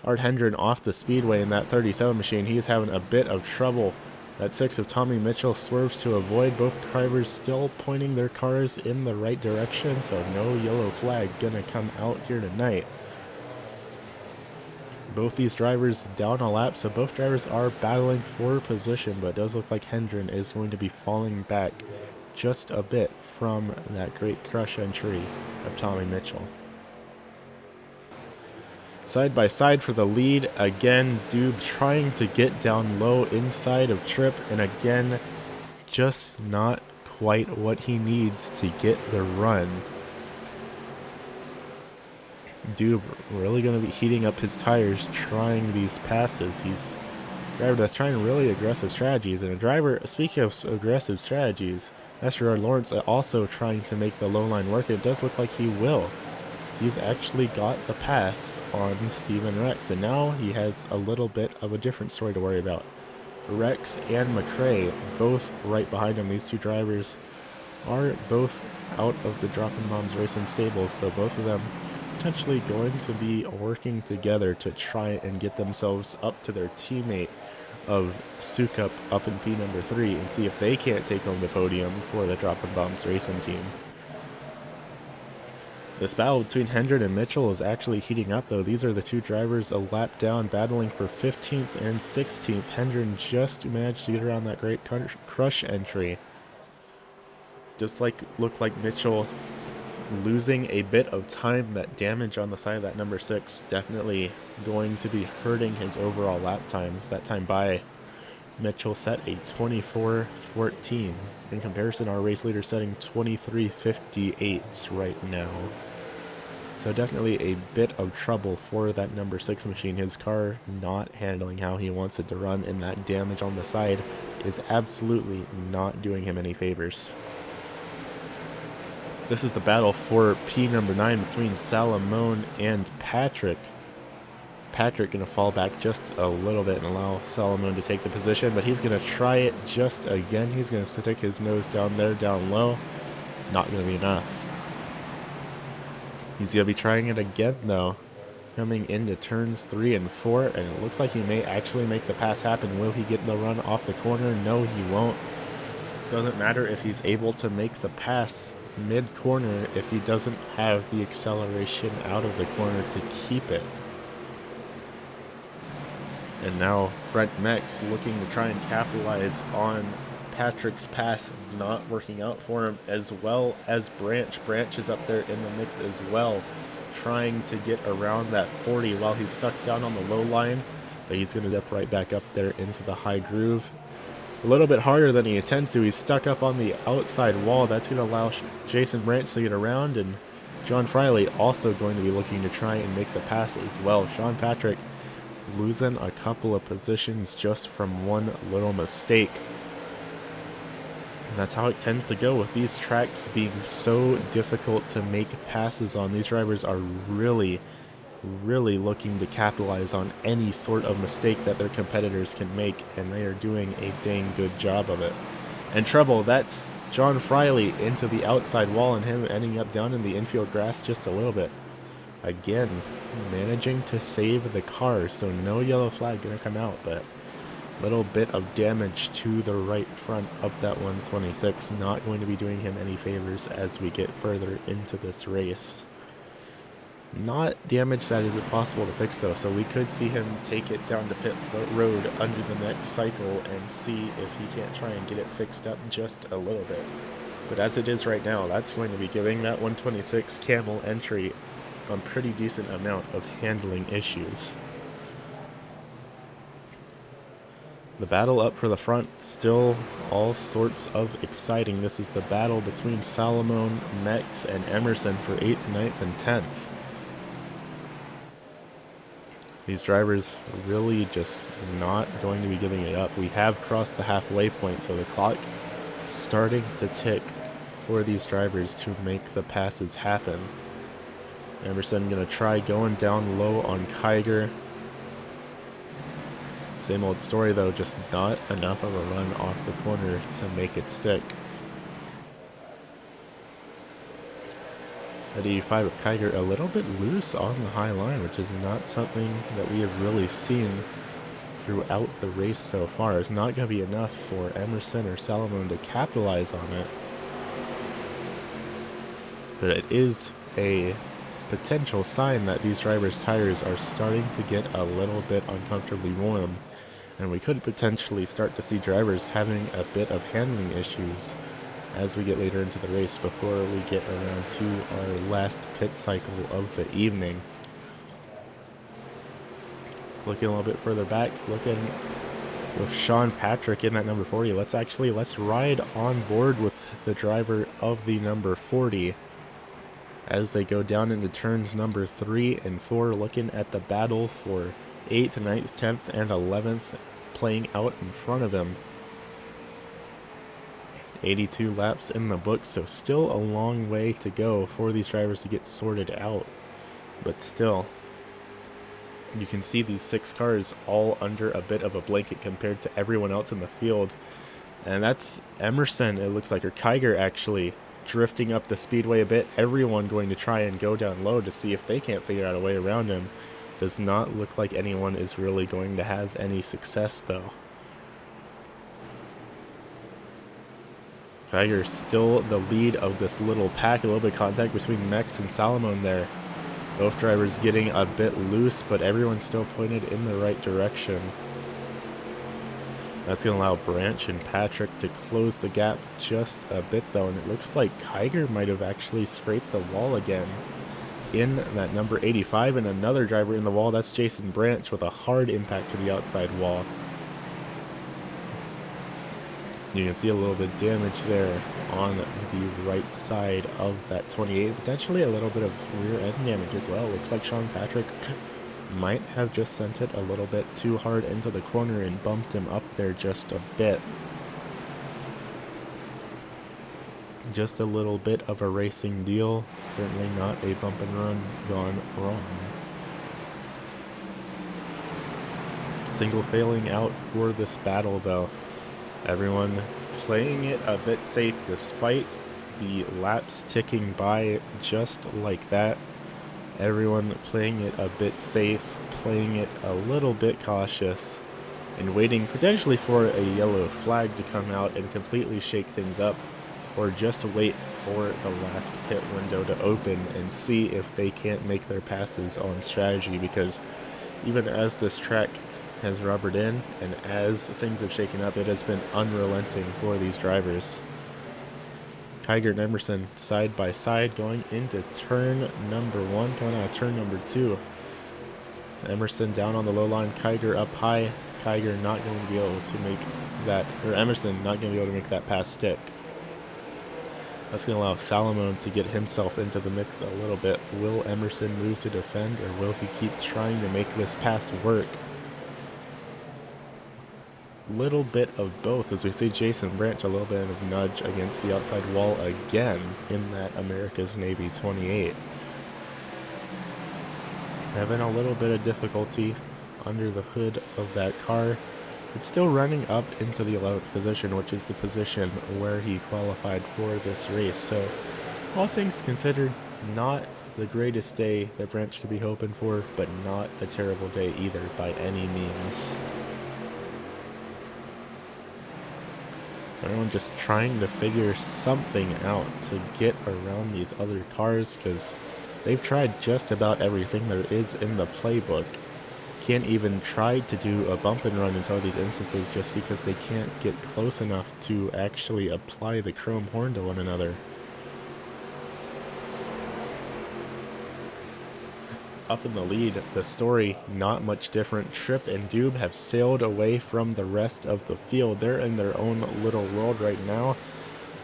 Art Hendren off the speedway in that 37 machine. He's having a bit of trouble. That 6 of Tommy Mitchell swerves to avoid. Both drivers still pointing their cars in the right direction, so no yellow flag gonna come out here tonight. Both these drivers down a lap, so both drivers are battling for position, but it does look like Hendren is going to be falling back just a bit from that great crush entry of Tommy Mitchell. Side by side for the lead. Again, Dube trying to get down low inside of Tripp, and again, just not quite what he needs to get the run. Dube really going to be heating up his tires trying these passes. He's a driver that's trying really aggressive strategies, and a driver, speaking of aggressive strategies, that's Jordan Lawrence also trying to make the low line work. It does look like he will. He's actually got the pass on Steven Rex, and now he has a little bit of a different story to worry about. Rex and McRae both right behind him. These two drivers are both out of the Dropping Bombs Racing stables, so both of them potentially going to be working together to try and get themselves up to their teammate of Sukup up in P number 3 and see if they can't take home the podium for the Dropping Bombs Racing team. This battle between Hendren and Mitchell is actually heating up, though. These are the two drivers a lap down, battling for 15th and 16th. Hendren just managed to get around that great crush entry. Just looked like Mitchell losing a bit of time. That damage on the side of that number 6 definitely going to be hurting his overall lap times. That time by Mitchell set a 24:14. In comparison, our race leader setting 23:58 right now. So definitely a bit of trouble for that number 6 machine. His car not handling how he wants it to run, and that damage on the side is absolutely not doing him any favors. This is the battle for P number 9 between Salamone and Patrick. Patrick going to fall back just a little bit and allow Salamone to take the position, but he's going to try it just again. He's going to stick his nose down there, down low. Not going to be enough. He's going to be trying it again, though. Coming into turns 3 and 4, and it looks like he may actually make the pass happen. Will he get the run off the corner? No, he won't. Doesn't matter if he's able to make the pass mid-corner if he doesn't have the acceleration out of the corner to keep it. And now Brent Mex looking to try and capitalize on Patrick's pass not working out for him, as well as Branch. Branch is up there in the mix as well, trying to get around that 40 while he's stuck down on the low line, but he's going to dip right back up there into the high groove. A little bit harder than he intends to. He's stuck up on the outside wall. That's going to allow Jason Branch to get around, and John Friley also going to be looking to try and make the pass as well. Sean Patrick losing a couple of positions just from one little mistake. And that's how it tends to go with these tracks being so difficult to make passes on. These drivers are really looking to capitalize on any sort of mistake that their competitors can make, and they are doing a dang good job of it. And trouble, that's John Friley into the outside wall and him ending up down in the infield grass just a little bit. Again, managing to save the car, so no yellow flag gonna come out, but little bit of damage to the right front of that 126. Not going to be doing him any favors as we get further into this race. Not damage that is impossible to fix though, so we could see him take it down to pit road under the next cycle and see if he can't try and get it fixed up just a little bit. But as it is right now, that's going to be giving that 126 Camel entry a pretty decent amount of handling issues. The battle up for the front, still all sorts of exciting. This is the battle between Salomon, Mex, and Emerson for 8th, 9th, and 10th. These drivers really just not going to be giving it up. We have crossed the halfway point, so the clock starting to tick for these drivers to make the passes happen. Emerson going to try going down low on Kiger. Same old story though, just not enough of a run off the corner to make it stick. At 85 of Kiger a little bit loose on the high line, which is not something that we have really seen throughout the race so far. It's not going to be enough for Emerson or Salomon to capitalize on it. But it is a potential sign that these drivers' tires are starting to get a little bit uncomfortably warm, and we could potentially start to see drivers having a bit of handling issues as we get later into the race before we get around to our last pit cycle of the evening. Looking a little bit further back, looking with Sean Patrick in that number 40. Let's ride on board with the driver of the number 40 as they go down into turns number 3 and 4, looking at the battle for 8th, 9th, 10th, and 11th playing out in front of him. 82 laps in the book, so still a long way to go for these drivers to get sorted out. But still, you can see these 6 cars all under a bit of a blanket compared to everyone else in the field. And that's Emerson, it looks like, or Kiger actually, drifting up the speedway a bit. Everyone going to try and go down low to see if they can't figure out a way around him. Does not look like anyone is really going to have any success though. Kiger still the lead of this little pack. A little bit of contact between Mex and Salomon there. Both drivers getting a bit loose, but everyone's still pointed in the right direction. That's going to allow Branch and Patrick to close the gap just a bit though, and it looks like Kiger might have actually scraped the wall again in that number 85, and another driver in the wall. That's Jason Branch with a hard impact to the outside wall. You can see a little bit of damage there on the right side of that 28. Potentially a little bit of rear end damage as well. Looks like Sean Patrick might have just sent it a little bit too hard into the corner and bumped him up there just a bit. Just a little bit of a racing deal. Certainly not a bump and run gone wrong. Single failing out for this battle though. Everyone playing it a bit safe despite the laps ticking by just like that. Everyone playing it a bit safe, playing it a little bit cautious, and waiting potentially for a yellow flag to come out and completely shake things up, or just wait for the last pit window to open and see if they can't make their passes on strategy, because even as this track has rubbered in and as things have shaken up, it has been unrelenting for these drivers. Kiger and Emerson side by side going into turn number 1, coming out of turn number 2. Emerson down on the low line, Kiger up high. Kiger not going to be able to make that, or Emerson not going to be able to make that pass stick. That's going to allow Salomon to get himself into the mix a little bit. Will Emerson move to defend, or will he keep trying to make this pass work? Little bit of both, as we see Jason Branch a little bit of nudge against the outside wall again in that America's Navy 28. Having a little bit of difficulty under the hood of that car. It's still running up into the 11th position, which is the position where he qualified for this race. So, all things considered, not the greatest day that Branch could be hoping for, but not a terrible day either by any means. Everyone just trying to figure something out to get around these other cars, because they've tried just about everything there is in the playbook. Can't even try to do a bump and run in some of these instances just because they can't get close enough to actually apply the chrome horn to one another. Up in the lead, the story not much different. Tripp and Doob have sailed away from the rest of the field. They're in their own little world right now,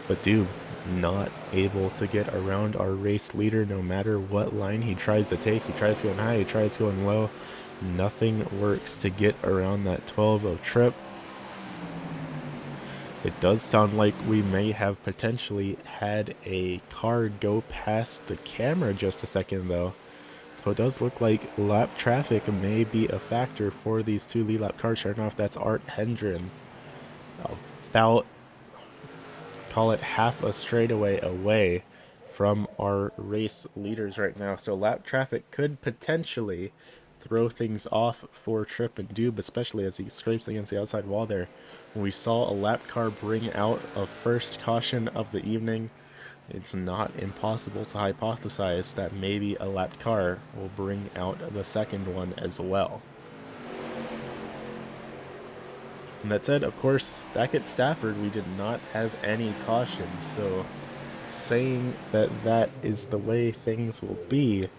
but Doob not able to get around our race leader no matter what line he tries to take. He tries going high, he tries going low. Nothing works to get around that 12 of Tripp. It does sound like we may have potentially had a car go past the camera just a second though. So it does look like lap traffic may be a factor for these two lead lap cars starting off. That's Art Hendren. About, call it half a straightaway away from our race leaders right now. So lap traffic could potentially throw things off for Tripp and Doob, especially as he scrapes against the outside wall there. We saw a lap car bring out a first caution of the evening. It's not impossible to hypothesize that maybe a lapped car will bring out the second one as well. And that said, of course, back at Stafford, we did not have any cautions, so saying that that is the way things will be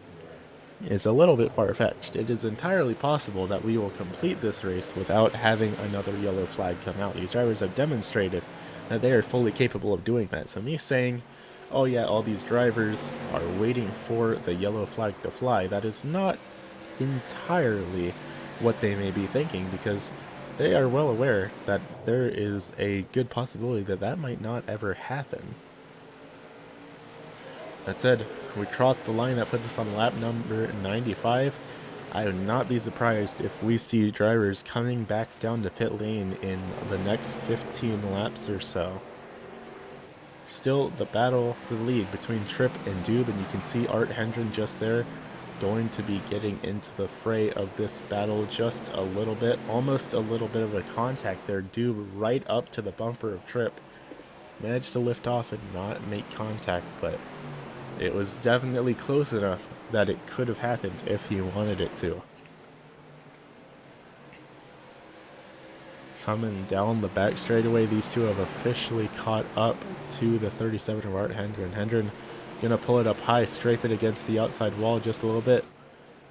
is a little bit far-fetched. It is entirely possible that we will complete this race without having another yellow flag come out. These drivers have demonstrated that they are fully capable of doing that. So me saying, oh yeah, all these drivers are waiting for the yellow flag to fly, that is not entirely what they may be thinking, because they are well aware that there is a good possibility that that might not ever happen. That said, we crossed the line that puts us on lap number 95. I would not be surprised if we see drivers coming back down to pit lane in the next 15 laps or so. Still the battle for the lead between Tripp and Doob, and you can see Art Hendren just there, going to be getting into the fray of this battle just a little bit. Almost a little bit of a contact there. Doob right up to the bumper of Tripp. Managed to lift off and not make contact, but it was definitely close enough that it could have happened if he wanted it to. Coming down the back straightaway, these two have officially caught up to the 37 of Art Hendren. Hendren gonna pull it up high, scrape it against the outside wall just a little bit.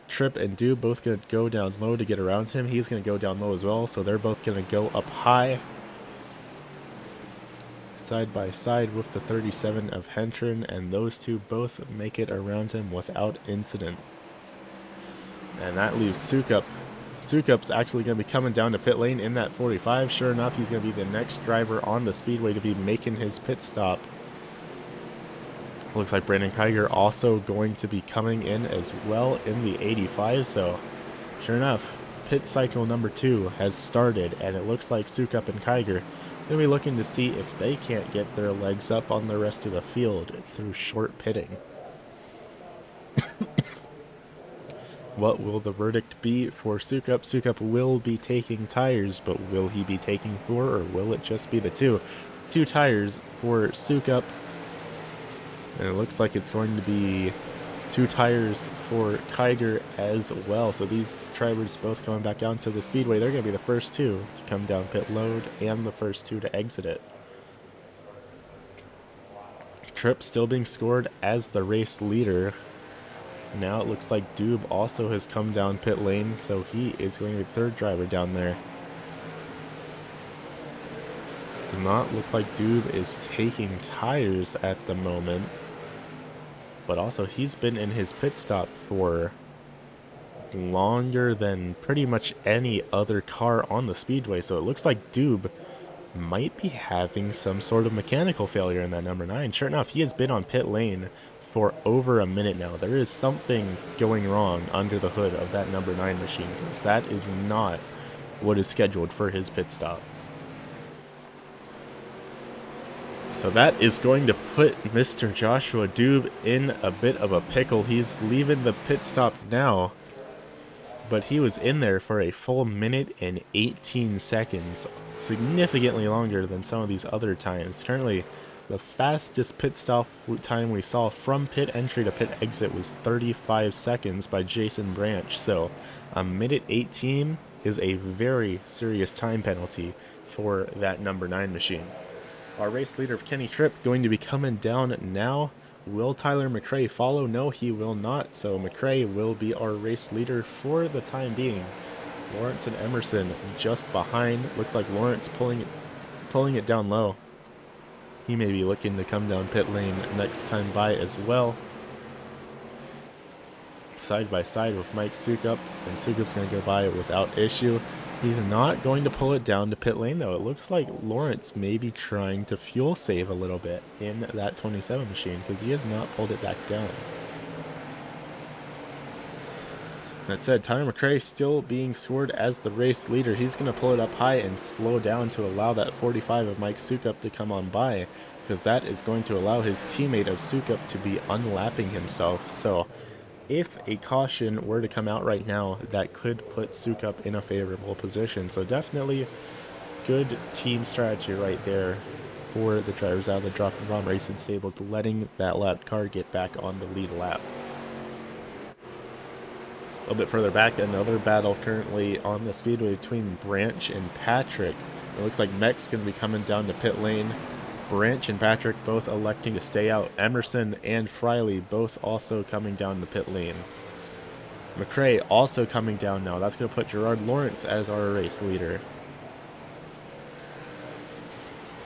Tripp and Doob both gonna go down low to get around him. He's gonna go down low as well, so they're both gonna go up high, side by side with the 37 of Hendren, and those two both make it around him without incident. And that leaves Sukup. Sukup's actually going to be coming down to pit lane in that 45. Sure enough, he's going to be the next driver on the speedway to be making his pit stop. Looks like Brandon Kiger also going to be coming in as well in the 85. So, sure enough, pit cycle number 2 has started, and it looks like Sukup and Kiger going to be looking to see if they can't get their legs up on the rest of the field through short pitting. What will the verdict be for Sukup? Sukup will be taking tires, but will he be taking 4, or will it just be the 2? 2 tires for Sukup, and it looks like it's going to be 2 tires for Kiger as well. So these drivers both going back down to the speedway. They're going to be the first 2 to come down pit load and the first 2 to exit it. Tripp still being scored as the race leader. Now it looks like Doob also has come down pit lane, so he is going to be the 3rd driver down there. Does not look like Doob is taking tires at the moment. But also, he's been in his pit stop for longer than pretty much any other car on the speedway. So it looks like Doob might be having some sort of mechanical failure in that number 9. Sure enough, he has been on pit lane for over a minute now. There is something going wrong under the hood of that number 9 machine, because that is not what is scheduled for his pit stop. So that is going to put Mr. Joshua Doob in a bit of a pickle. He's leaving the pit stop now, but he was in there for a full minute and 18 seconds, significantly longer than some of these other times. Currently, the fastest pit stop time we saw from pit entry to pit exit was 35 seconds by Jason Branch. So a minute 18 is a very serious time penalty for that number 9 machine. Our race leader, Kenny Tripp, going to be coming down now. Will Tyler McRae follow? No, he will not. So McRae will be our race leader for the time being. Lawrence and Emerson just behind. Looks like Lawrence pulling it down low. He may be looking to come down pit lane next time by as well. Side by side with Mike Sukup, and Sukup's going to go by without issue. He's not going to pull it down to pit lane, though. It looks like Lawrence may be trying to fuel save a little bit in that 27 machine, because he has not pulled it back down. That said, Tyler McRae still being scored as the race leader. He's going to pull it up high and slow down to allow that 45 of Mike Sukup to come on by, because that is going to allow his teammate of Sukup to be unlapping himself. So if a caution were to come out right now, that could put Sukup in a favorable position. So definitely good team strategy right there for the drivers out of the Drop and Bomb Racing Stables, letting that lap car get back on the lead lap. A little bit further back, another battle currently on the speedway between Branch and Patrick. It looks like Mech's going to be coming down to pit lane. Branch and Patrick both electing to stay out. Emerson and Friley both also coming down the pit lane. McRae also coming down now. That's going to put Gerard Lawrence as our race leader.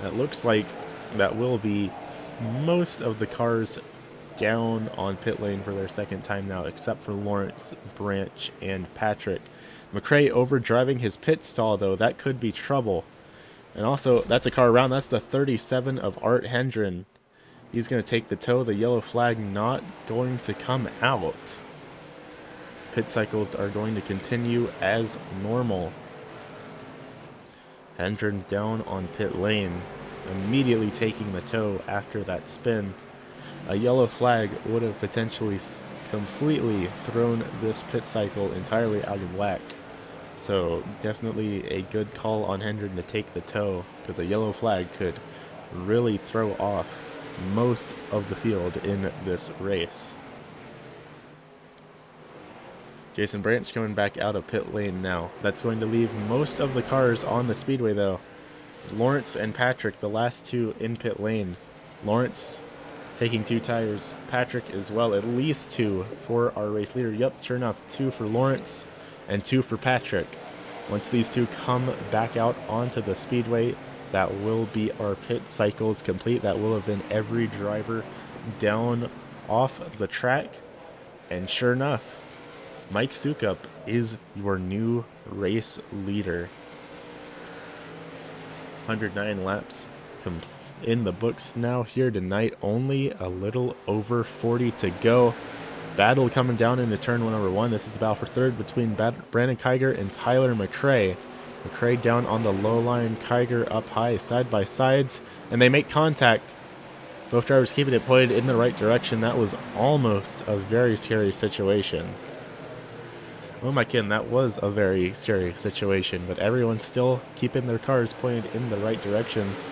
That looks like that will be most of the cars down on pit lane for their second time now, except for Lawrence, Branch, and Patrick. McRae overdriving his pit stall, though. That could be trouble. And also, that's a car around. That's the 37 of Art Hendren. He's going to take the tow. The yellow flag not going to come out. Pit cycles are going to continue as normal. Hendren down on pit lane, immediately taking the tow after that spin. A yellow flag would have potentially completely thrown this pit cycle entirely out of whack. So definitely a good call on Hendren to take the tow, because a yellow flag could really throw off most of the field in this race. Jason Branch coming back out of pit lane now. That's going to leave most of the cars on the speedway, though. Lawrence and Patrick, the last two in pit lane. Lawrence taking 2 tires. Patrick as well, at least 2 for our race leader. Yep, sure enough, 2 for Lawrence and 2 for Patrick. Once these two come back out onto the speedway, that will be our pit cycles complete. That will have been every driver down off the track. And sure enough, Mike Sukup is your new race leader. 109 laps in the books now here tonight. Only a little over 40 to go. Battle coming down into turn 1 over 1. This is the battle for third between Brandon Kiger and Tyler McRae. McRae down on the low line, Kiger up high, side by sides, and they make contact. Both drivers keeping it pointed in the right direction. That was almost a very scary situation. Oh my god, that was a very scary situation, but everyone's still keeping their cars pointed in the right directions.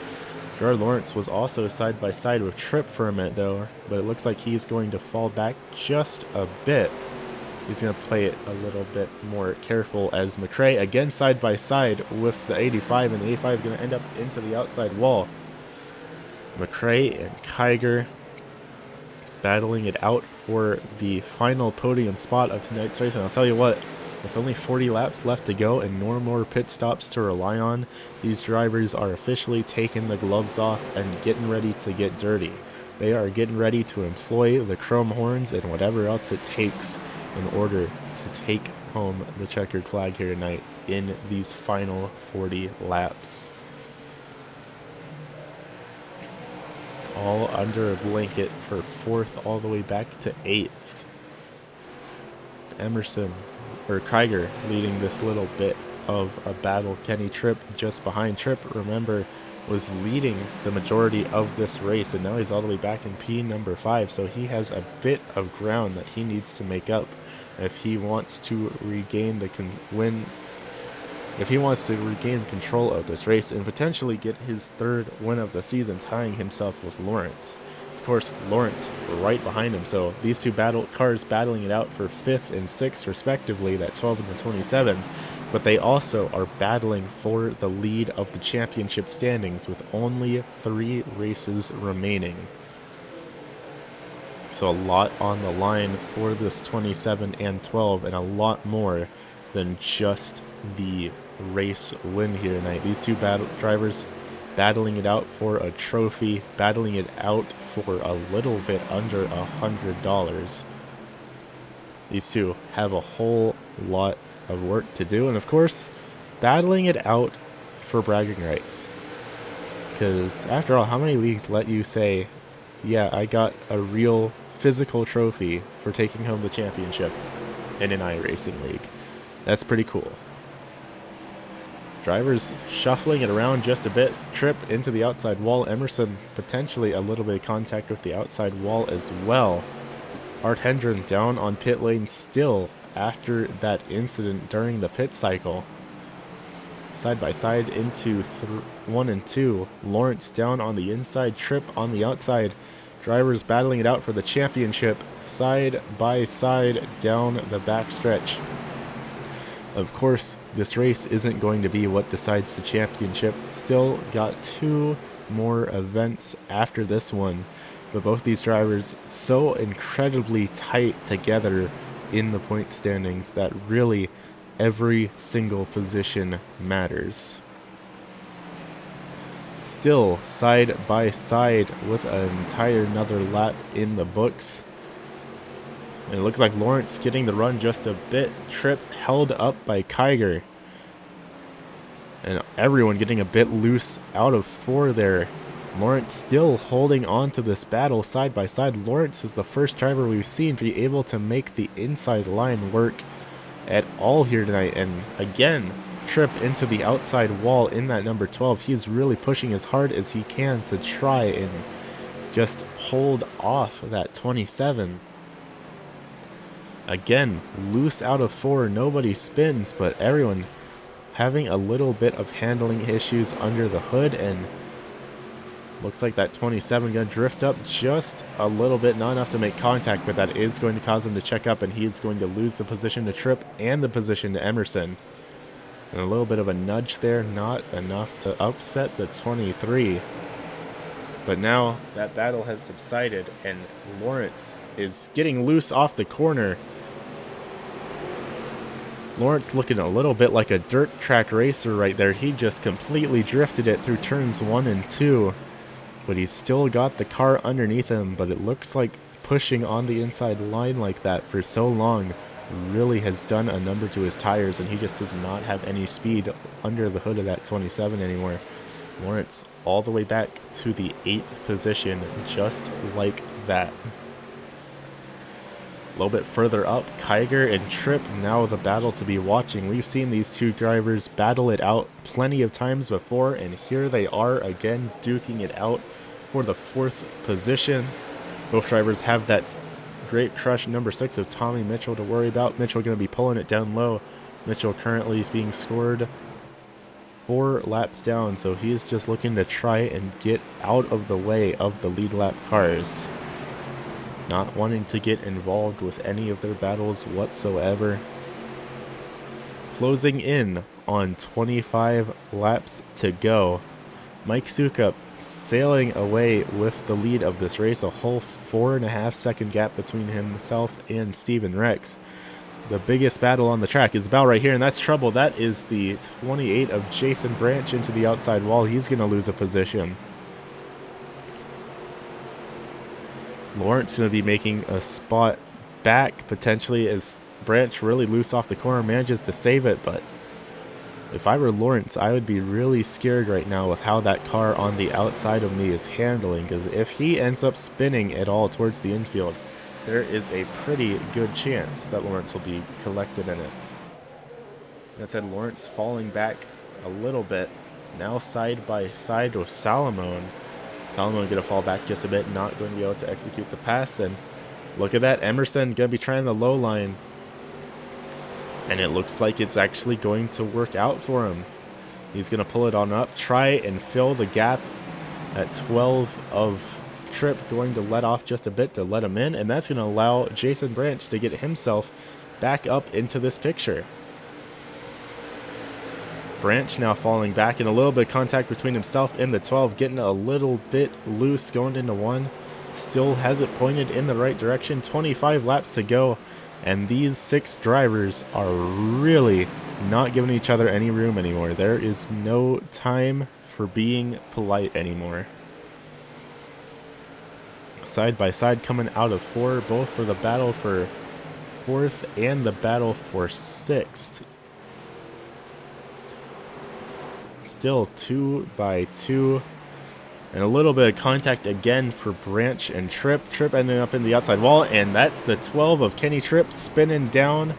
Gerard Lawrence was also side by side with Tripp for a minute, though, but it looks like he's going to fall back just a bit. He's going to play it a little bit more careful as McRae again side by side with the 85, and the 85 is going to end up into the outside wall. McRae and Kiger battling it out for the final podium spot of tonight's race, and I'll tell you what, With only 40 laps left to go and no more pit stops to rely on, these drivers are officially taking the gloves off and getting ready to get dirty. They are getting ready to employ the chrome horns and whatever else it takes in order to take home the checkered flag here tonight in these final 40 laps. All under a blanket for 4th all the way back to 8th. Kiger leading this little bit of a battle. Kenny Tripp just behind. Tripp, remember, was leading the majority of this race, and now he's all the way back in P number 5, so he has a bit of ground that he needs to make up if he wants to regain the control of this race and potentially get his 3rd win of the season, tying himself with Lawrence. Of course, Lawrence right behind him, so these two cars battling it out for 5th and 6th respectively, that 12 and the 27, but they also are battling for the lead of the championship standings with only 3 races remaining. So a lot on the line for this 27 and 12, and a lot more than just the race win here tonight. These two drivers battling it out for a trophy, battling it out for a little bit under $100. These two have a whole lot of work to do, and of course, battling it out for bragging rights. Because after all, how many leagues let you say, yeah, I got a real physical trophy for taking home the championship in an iRacing league? That's pretty cool. Drivers shuffling it around just a bit. Tripp into the outside wall. Emerson potentially a little bit of contact with the outside wall as well. Art Hendren down on pit lane still after that incident during the pit cycle. Side by side into 1 and 2. Lawrence down on the inside. Tripp on the outside. Drivers battling it out for the championship side by side down the backstretch. Of course, this race isn't going to be what decides the championship. Still got 2 more events after this one, but both these drivers so incredibly tight together in the point standings that really every single position matters. Still side by side with an entire another lap in the books. And it looks like Lawrence getting the run just a bit. Tripp held up by Kiger. And everyone getting a bit loose out of 4 there. Lawrence still holding on to this battle side by side. Lawrence is the first driver we've seen be able to make the inside line work at all here tonight. And again, Tripp into the outside wall in that number 12. He's really pushing as hard as he can to try and just hold off that 27. Again, loose out of 4, nobody spins, but everyone having a little bit of handling issues under the hood, and looks like that 27 gonna drift up just a little bit, not enough to make contact, but that is going to cause him to check up, and he's going to lose the position to Tripp and the position to Emerson. And a little bit of a nudge there, not enough to upset the 23. But now that battle has subsided, and Lawrence is getting loose off the corner. Lawrence looking a little bit like a dirt track racer right there. He just completely drifted it through turns 1 and 2. But he's still got the car underneath him. But it looks like pushing on the inside line like that for so long really has done a number to his tires. And he just does not have any speed under the hood of that 27 anymore. Lawrence all the way back to the 8th position just like that. A little bit further up, Kiger and Tripp now the battle to be watching. We've seen these two drivers battle it out plenty of times before, and here they are again duking it out for the 4th position. Both drivers have that great crush number 6 of Tommy Mitchell to worry about. Mitchell going to be pulling it down low. Mitchell currently is being scored 4 laps down, so he is just looking to try and get out of the way of the lead lap cars. Not wanting to get involved with any of their battles whatsoever. Closing in on 25 laps to go. Mike Sukup sailing away with the lead of this race. A whole 4.5 second gap between himself and Steven Rex. The biggest battle on the track is about right here, and that's trouble. That is the 28 of Jason Branch into the outside wall. He's going to lose a position. Lawrence going to be making a spot back, potentially, as Branch really loose off the corner, manages to save it, but if I were Lawrence, I would be really scared right now with how that car on the outside of me is handling, because if he ends up spinning at all towards the infield, there is a pretty good chance that Lawrence will be collected in it. Like I said, Lawrence falling back a little bit, now side by side with Salomon. Salomon going to fall back just a bit, not going to be able to execute the pass, and look at that, Emerson going to be trying the low line. And it looks like it's actually going to work out for him. He's going to pull it on up, try and fill the gap at 12 of Tripp, going to let off just a bit to let him in, and that's going to allow Jason Branch to get himself back up into this picture. Branch now falling back, and a little bit of contact between himself and the 12, getting a little bit loose going into one. Still has it pointed in the right direction. 25 laps to go. And these 6 drivers are really not giving each other any room anymore. There is no time for being polite anymore. Side by side coming out of 4, both for the battle for 4th and the battle for 6th. Still 2 by 2. And a little bit of contact again for Branch and Tripp. Tripp ending up in the outside wall, and that's the 12 of Kenny Tripp spinning down.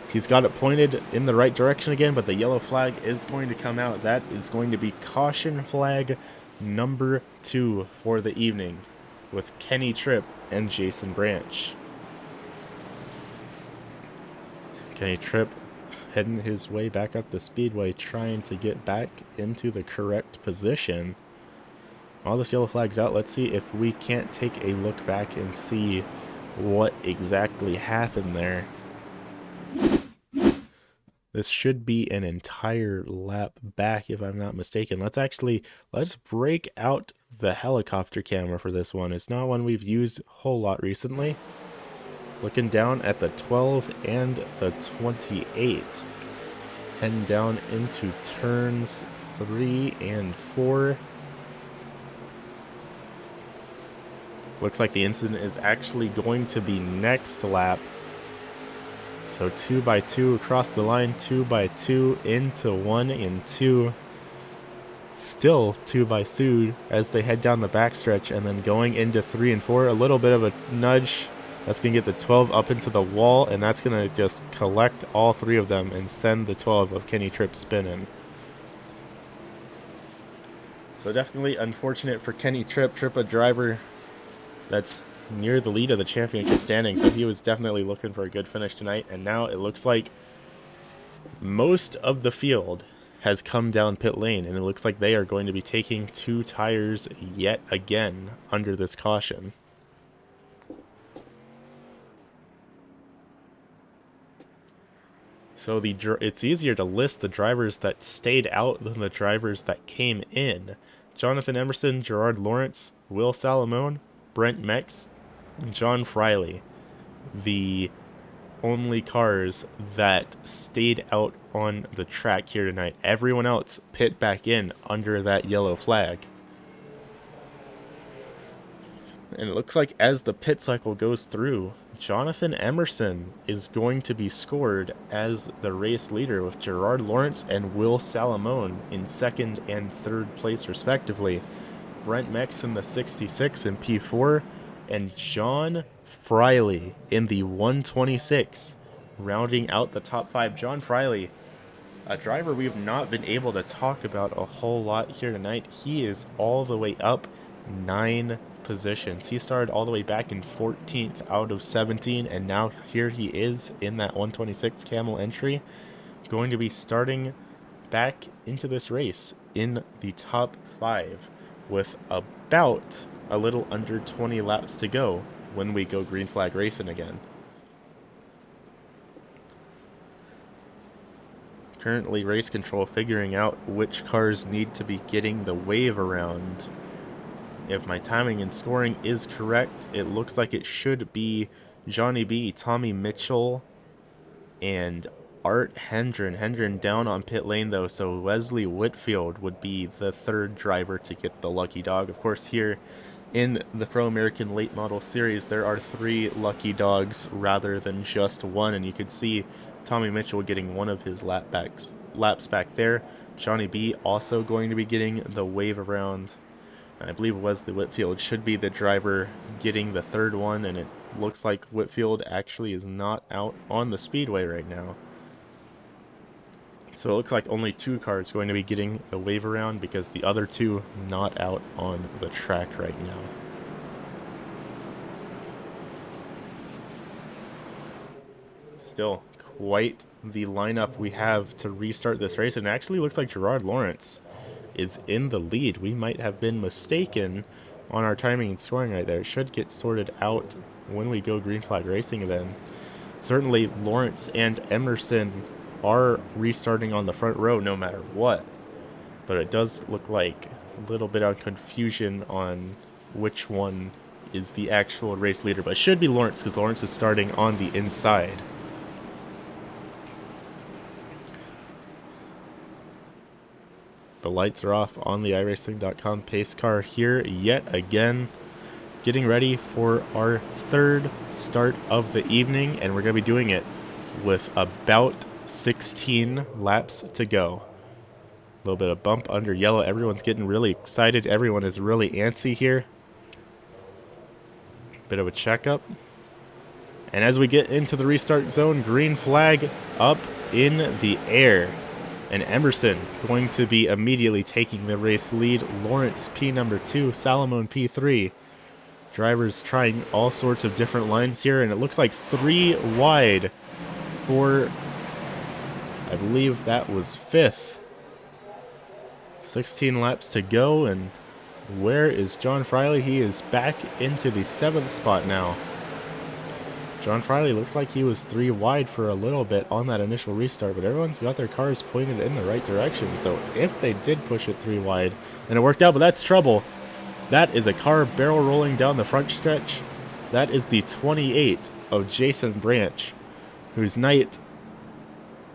He's got it pointed in the right direction again, but the yellow flag is going to come out. That is going to be caution flag number 2 for the evening with Kenny Tripp and Jason Branch. Kenny Tripp heading his way back up the speedway, trying to get back into the correct position. All this yellow flag's out. Let's see if we can't take a look back and see what exactly happened there. This should be an entire lap back, if I'm not mistaken. Let's break out the helicopter camera for this one. It's not one we've used a whole lot recently. Looking down at the 12 and the 28. Heading down into turns 3 and 4. Looks like the incident is actually going to be next lap. So 2 by 2 across the line, 2 by 2 into 1 and 2. Still 2 by 2 as they head down the backstretch, and then going into 3 and 4. A little bit of a nudge. That's going to get the 12 up into the wall, and that's going to just collect all 3 of them and send the 12 of Kenny Tripp spinning. So definitely unfortunate for Kenny Tripp. Tripp, a driver that's near the lead of the championship standing, so he was definitely looking for a good finish tonight, and now it looks like most of the field has come down pit lane, and it looks like they are going to be taking 2 tires yet again under this caution. So it's easier to list the drivers that stayed out than the drivers that came in. Jonathan Emerson, Gerard Lawrence, Will Salomon, Brent Mex, John Friley. The only cars that stayed out on the track here tonight. Everyone else pit back in under that yellow flag. And it looks like as the pit cycle goes through, Jonathan Emerson is going to be scored as the race leader with Gerard Lawrence and Will Salomon in 2nd and 3rd place respectively. Brent Mex in the 66 in P4, and John Friley in the 126, rounding out the top 5. John Friley, a driver we've not been able to talk about a whole lot here tonight. He is all the way up 9 positions. He started all the way back in 14th out of 17, and now here he is in that 126 camel entry, going to be starting back into this race in the top 5 with about a little under 20 laps to go when we go green flag racing again. Currently race control figuring out which cars need to be getting the wave around. If my timing and scoring is correct, it looks like it should be Johnny B, Tommy Mitchell, and Art Hendren. Hendren down on pit lane though, so Wesley Whitfield would be the third driver to get the lucky dog. Of course, here in the Pro American Late Model Series, there are 3 lucky dogs rather than just one, and you could see Tommy Mitchell getting one of his laps back there. Johnny B also going to be getting the wave around. And I believe Wesley Whitfield should be the driver getting the third one, and it looks like Whitfield actually is not out on the speedway right now. So it looks like only 2 cars going to be getting the wave around because the other 2 not out on the track right now. Still quite the lineup we have to restart this race, and it actually looks like Gerard Lawrence is in the lead. We might have been mistaken on our timing and scoring right there. It should get sorted out when we go green flag racing then. Certainly Lawrence and Emerson are restarting on the front row no matter what, but it does look like a little bit of confusion on which one is the actual race leader, but it should be Lawrence because Lawrence is starting on the inside. The lights are off on the iRacing.com pace car here yet again, getting ready for our third start of the evening, and we're going to be doing it with about 16 laps to go. A little bit of bump under yellow. Everyone's getting really excited. Everyone is really antsy here. Bit of a checkup. And as we get into the restart zone, green flag up in the air. And Emerson going to be immediately taking the race lead. Lawrence P number 2, Salomon P3. Drivers trying all sorts of different lines here, and it looks like 3 wide for, I believe that was 5th. 16 laps to go, and where is John Friley? He is back into the 7th spot now. John Friley looked like he was 3 wide for a little bit on that initial restart, but everyone's got their cars pointed in the right direction. So if they did push it 3 wide, then it worked out, but that's trouble. That is a car barrel rolling down the front stretch. That is the 28 of Jason Branch, whose night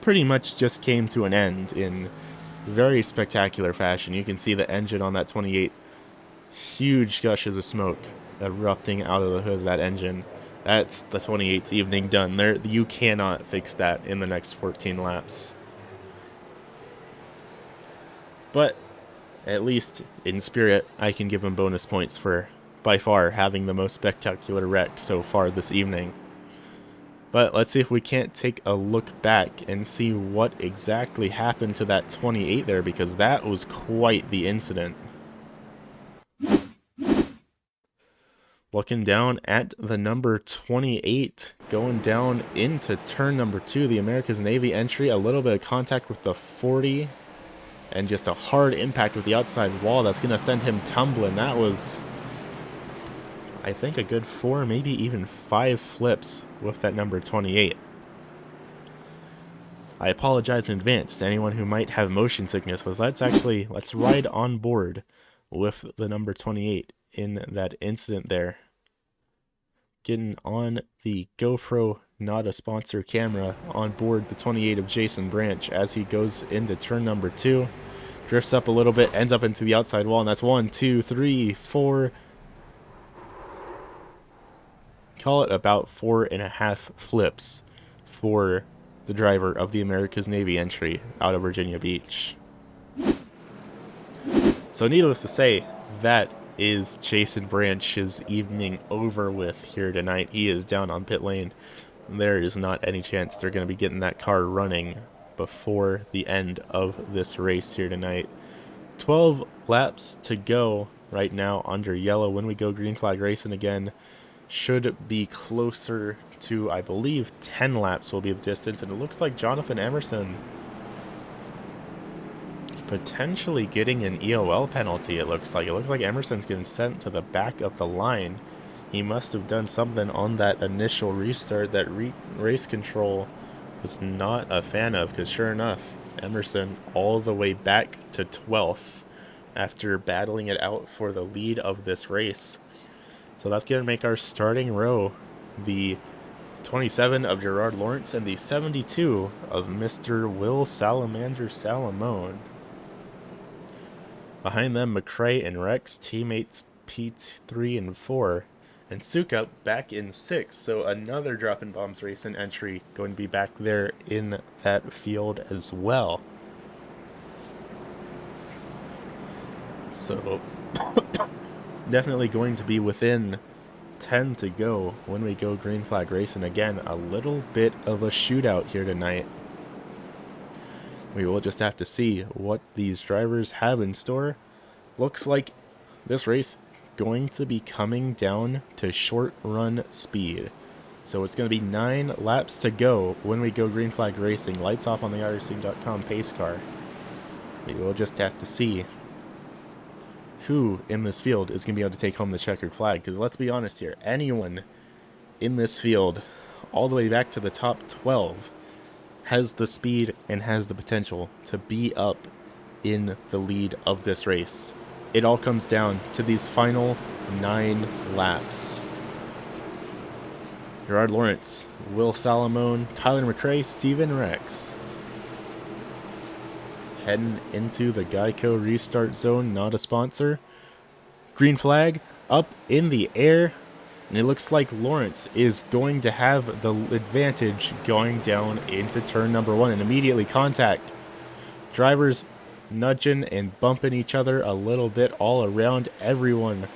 pretty much just came to an end in very spectacular fashion. You can see the engine on that 28. Huge gushes of smoke erupting out of the hood of that engine. That's the 28's evening done. There, you cannot fix that in the next 14 laps. But at least in spirit, I can give him bonus points for, by far, having the most spectacular wreck so far this evening. But let's see if we can't take a look back and see what exactly happened to that 28 there, because that was quite the incident. Looking down at the number 28, going down into turn number 2, the America's Navy entry, a little bit of contact with the 40, and just a hard impact with the outside wall that's going to send him tumbling. That was, I think, a good 4, maybe even 5 flips with that number 28. I apologize in advance to anyone who might have motion sickness, but let's ride on board with the number 28 in that incident there. Getting on the GoPro, not a sponsor camera, on board the 28 of Jason Branch as he goes into turn number 2. Drifts up a little bit, ends up into the outside wall, and that's 1, 2, 3, 4. Call it about 4.5 flips for the driver of the America's Navy entry out of Virginia Beach. So needless to say, that is Jason Branch's evening over with here tonight. He is down on pit lane. There is not any chance they're going to be getting that car running before the end of this race here tonight. 12 laps to go right now under yellow. When we go green flag racing again, should be closer to, I believe, 10 laps will be the distance, and it looks like Jonathan Emerson potentially getting an EOL penalty. It looks like Emerson's getting sent to the back of the line. He must have done something on that initial restart that race control was not a fan of, because sure enough, Emerson all the way back to 12th after battling it out for the lead of this race. So that's going to make our starting row the 27 of Gerard Lawrence and the 72 of Mr. Will Salamander Salamone. Behind them, McRae and Rex, teammates P3 and 4, and Suka back in 6. So another Dropping Bombs Racing entry going to be back there in that field as well. So definitely going to be within 10 to go when we go green flag racing again. A little bit of a shootout here tonight. We will just have to see what these drivers have in store. Looks like this race going to be coming down to short run speed. So it's going to be 9 laps to go when we go green flag racing. Lights off on the iRacing.com pace car. We will just have to see who in this field is going to be able to take home the checkered flag. Because let's be honest here, anyone in this field, all the way back to the top 12, has the speed and has the potential to be up in the lead of this race. It all comes down to these final 9 laps. Gerard Lawrence, Will Salamone, Tyler McRae, Steven Rex. Heading into the Geico restart zone, not a sponsor. Green flag up in the air. And it looks like Lawrence is going to have the advantage going down into turn number 1 and immediately contact. Drivers nudging and bumping each other a little bit all around. Everyone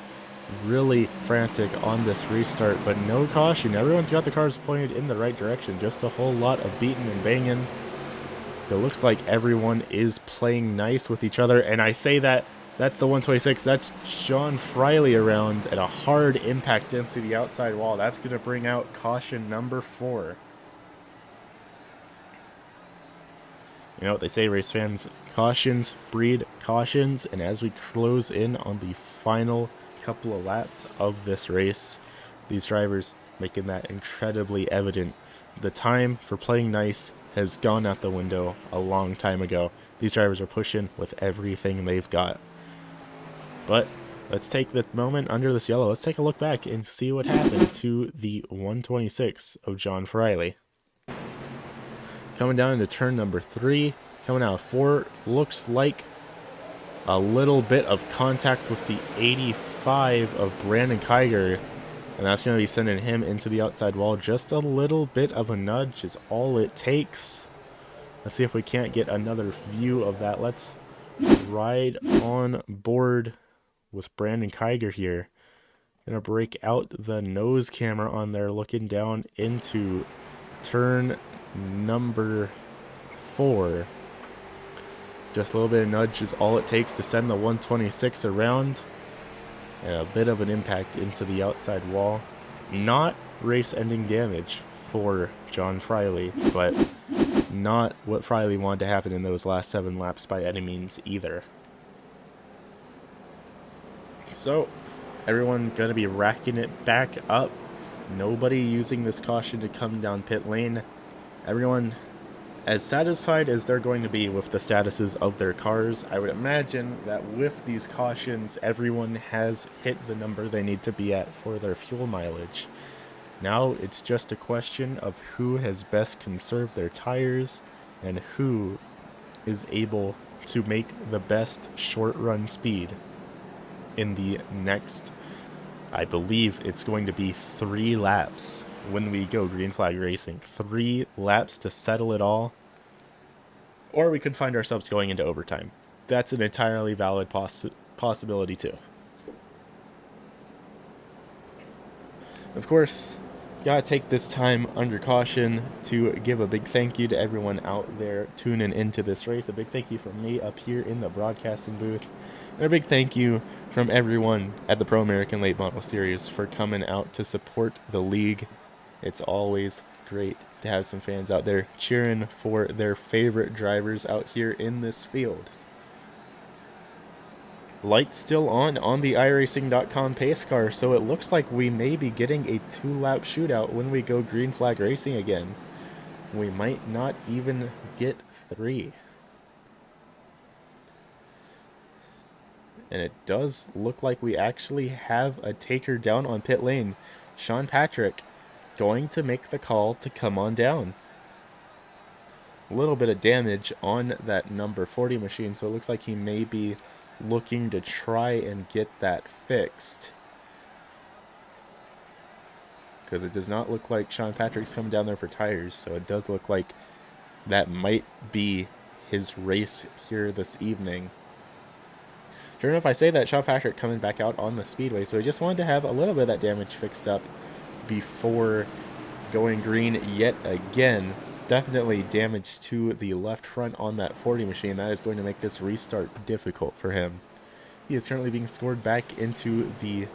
really frantic on this restart, but no caution. Everyone's got the cars pointed in the right direction. Just a whole lot of beating and banging. It looks like everyone is playing nice with each other, and I say that that's the 126. That's John Friley around, and a hard impact into the outside wall. That's going to bring out caution number 4. You know what they say, race fans, cautions breed cautions, and as we close in on the final couple of laps of this race, these drivers making that incredibly evident. The time for playing nice has gone out the window a long time ago. These drivers are pushing with everything they've got. But let's take the moment under this yellow. Let's take a look back and see what happened to the 126 of John Friley. Coming down into turn number 3, coming out of 4, looks like a little bit of contact with the 85 of Brandon Kiger, and that's going to be sending him into the outside wall. Just a little bit of a nudge is all it takes. Let's see if we can't get another view of that. Let's ride on board with Brandon Kiger here. Gonna break out the nose camera on there, looking down into turn number 4. Just a little bit of nudge is all it takes to send the 126 around, and a bit of an impact into the outside wall. Not race-ending damage for John Friley, but not what Friley wanted to happen in those last 7 laps by any means either. So everyone gonna be racking it back up. Nobody using this caution to come down pit lane. Everyone as satisfied as they're going to be with the statuses of their cars. I would imagine that with these cautions, everyone has hit the number they need to be at for their fuel mileage. Now it's just a question of who has best conserved their tires and who is able to make the best short run speed in the next, I believe it's going to be 3 laps when we go green flag racing. 3 laps to settle it all. Or we could find ourselves going into overtime. That's an entirely valid possibility too. Of course, gotta take this time under caution to give a big thank you to everyone out there tuning into this race. A big thank you from me up here in the broadcasting booth. And a big thank you from everyone at the Pro American Late Model Series for coming out to support the league. It's always great to have some fans out there cheering for their favorite drivers out here in this field. Lights still on the iRacing.com pace car, so it looks like we may be getting a 2-lap shootout when we go green flag racing again. We might not even get 3. And it does look like we actually have a taker down on pit lane. Sean Patrick going to make the call to come on down. A little bit of damage on that number 40 machine, so it looks like he may be looking to try and get that fixed. Because it does not look like Sean Patrick's coming down there for tires, so it does look like that might be his race here this evening. Sure enough, I say that Sean Patrick coming back out on the speedway, so I just wanted to have a little bit of that damage fixed up before going green yet again. Definitely damage to the left front on that 40 machine. That is going to make this restart difficult for him. He is currently being scored back into the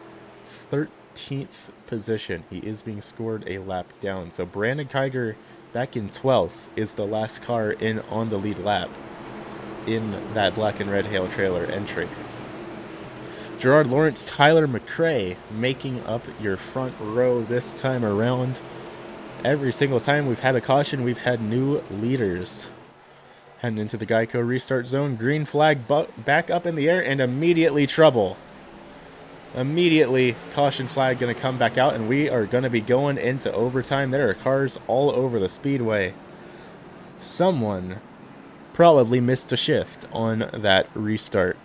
13th position. He is being scored a lap down. So Brandon Kiger back in 12th is the last car in on the lead lap in that black and red Hail Trailer entry. Gerard Lawrence, Tyler McRae making up your front row this time around. Every single time we've had a caution, we've had new leaders. Heading into the Geico restart zone. Green flag back up in the air and immediately trouble. Immediately, caution flag going to come back out, and we are going to be going into overtime. There are cars all over the speedway. Someone probably missed a shift on that restart.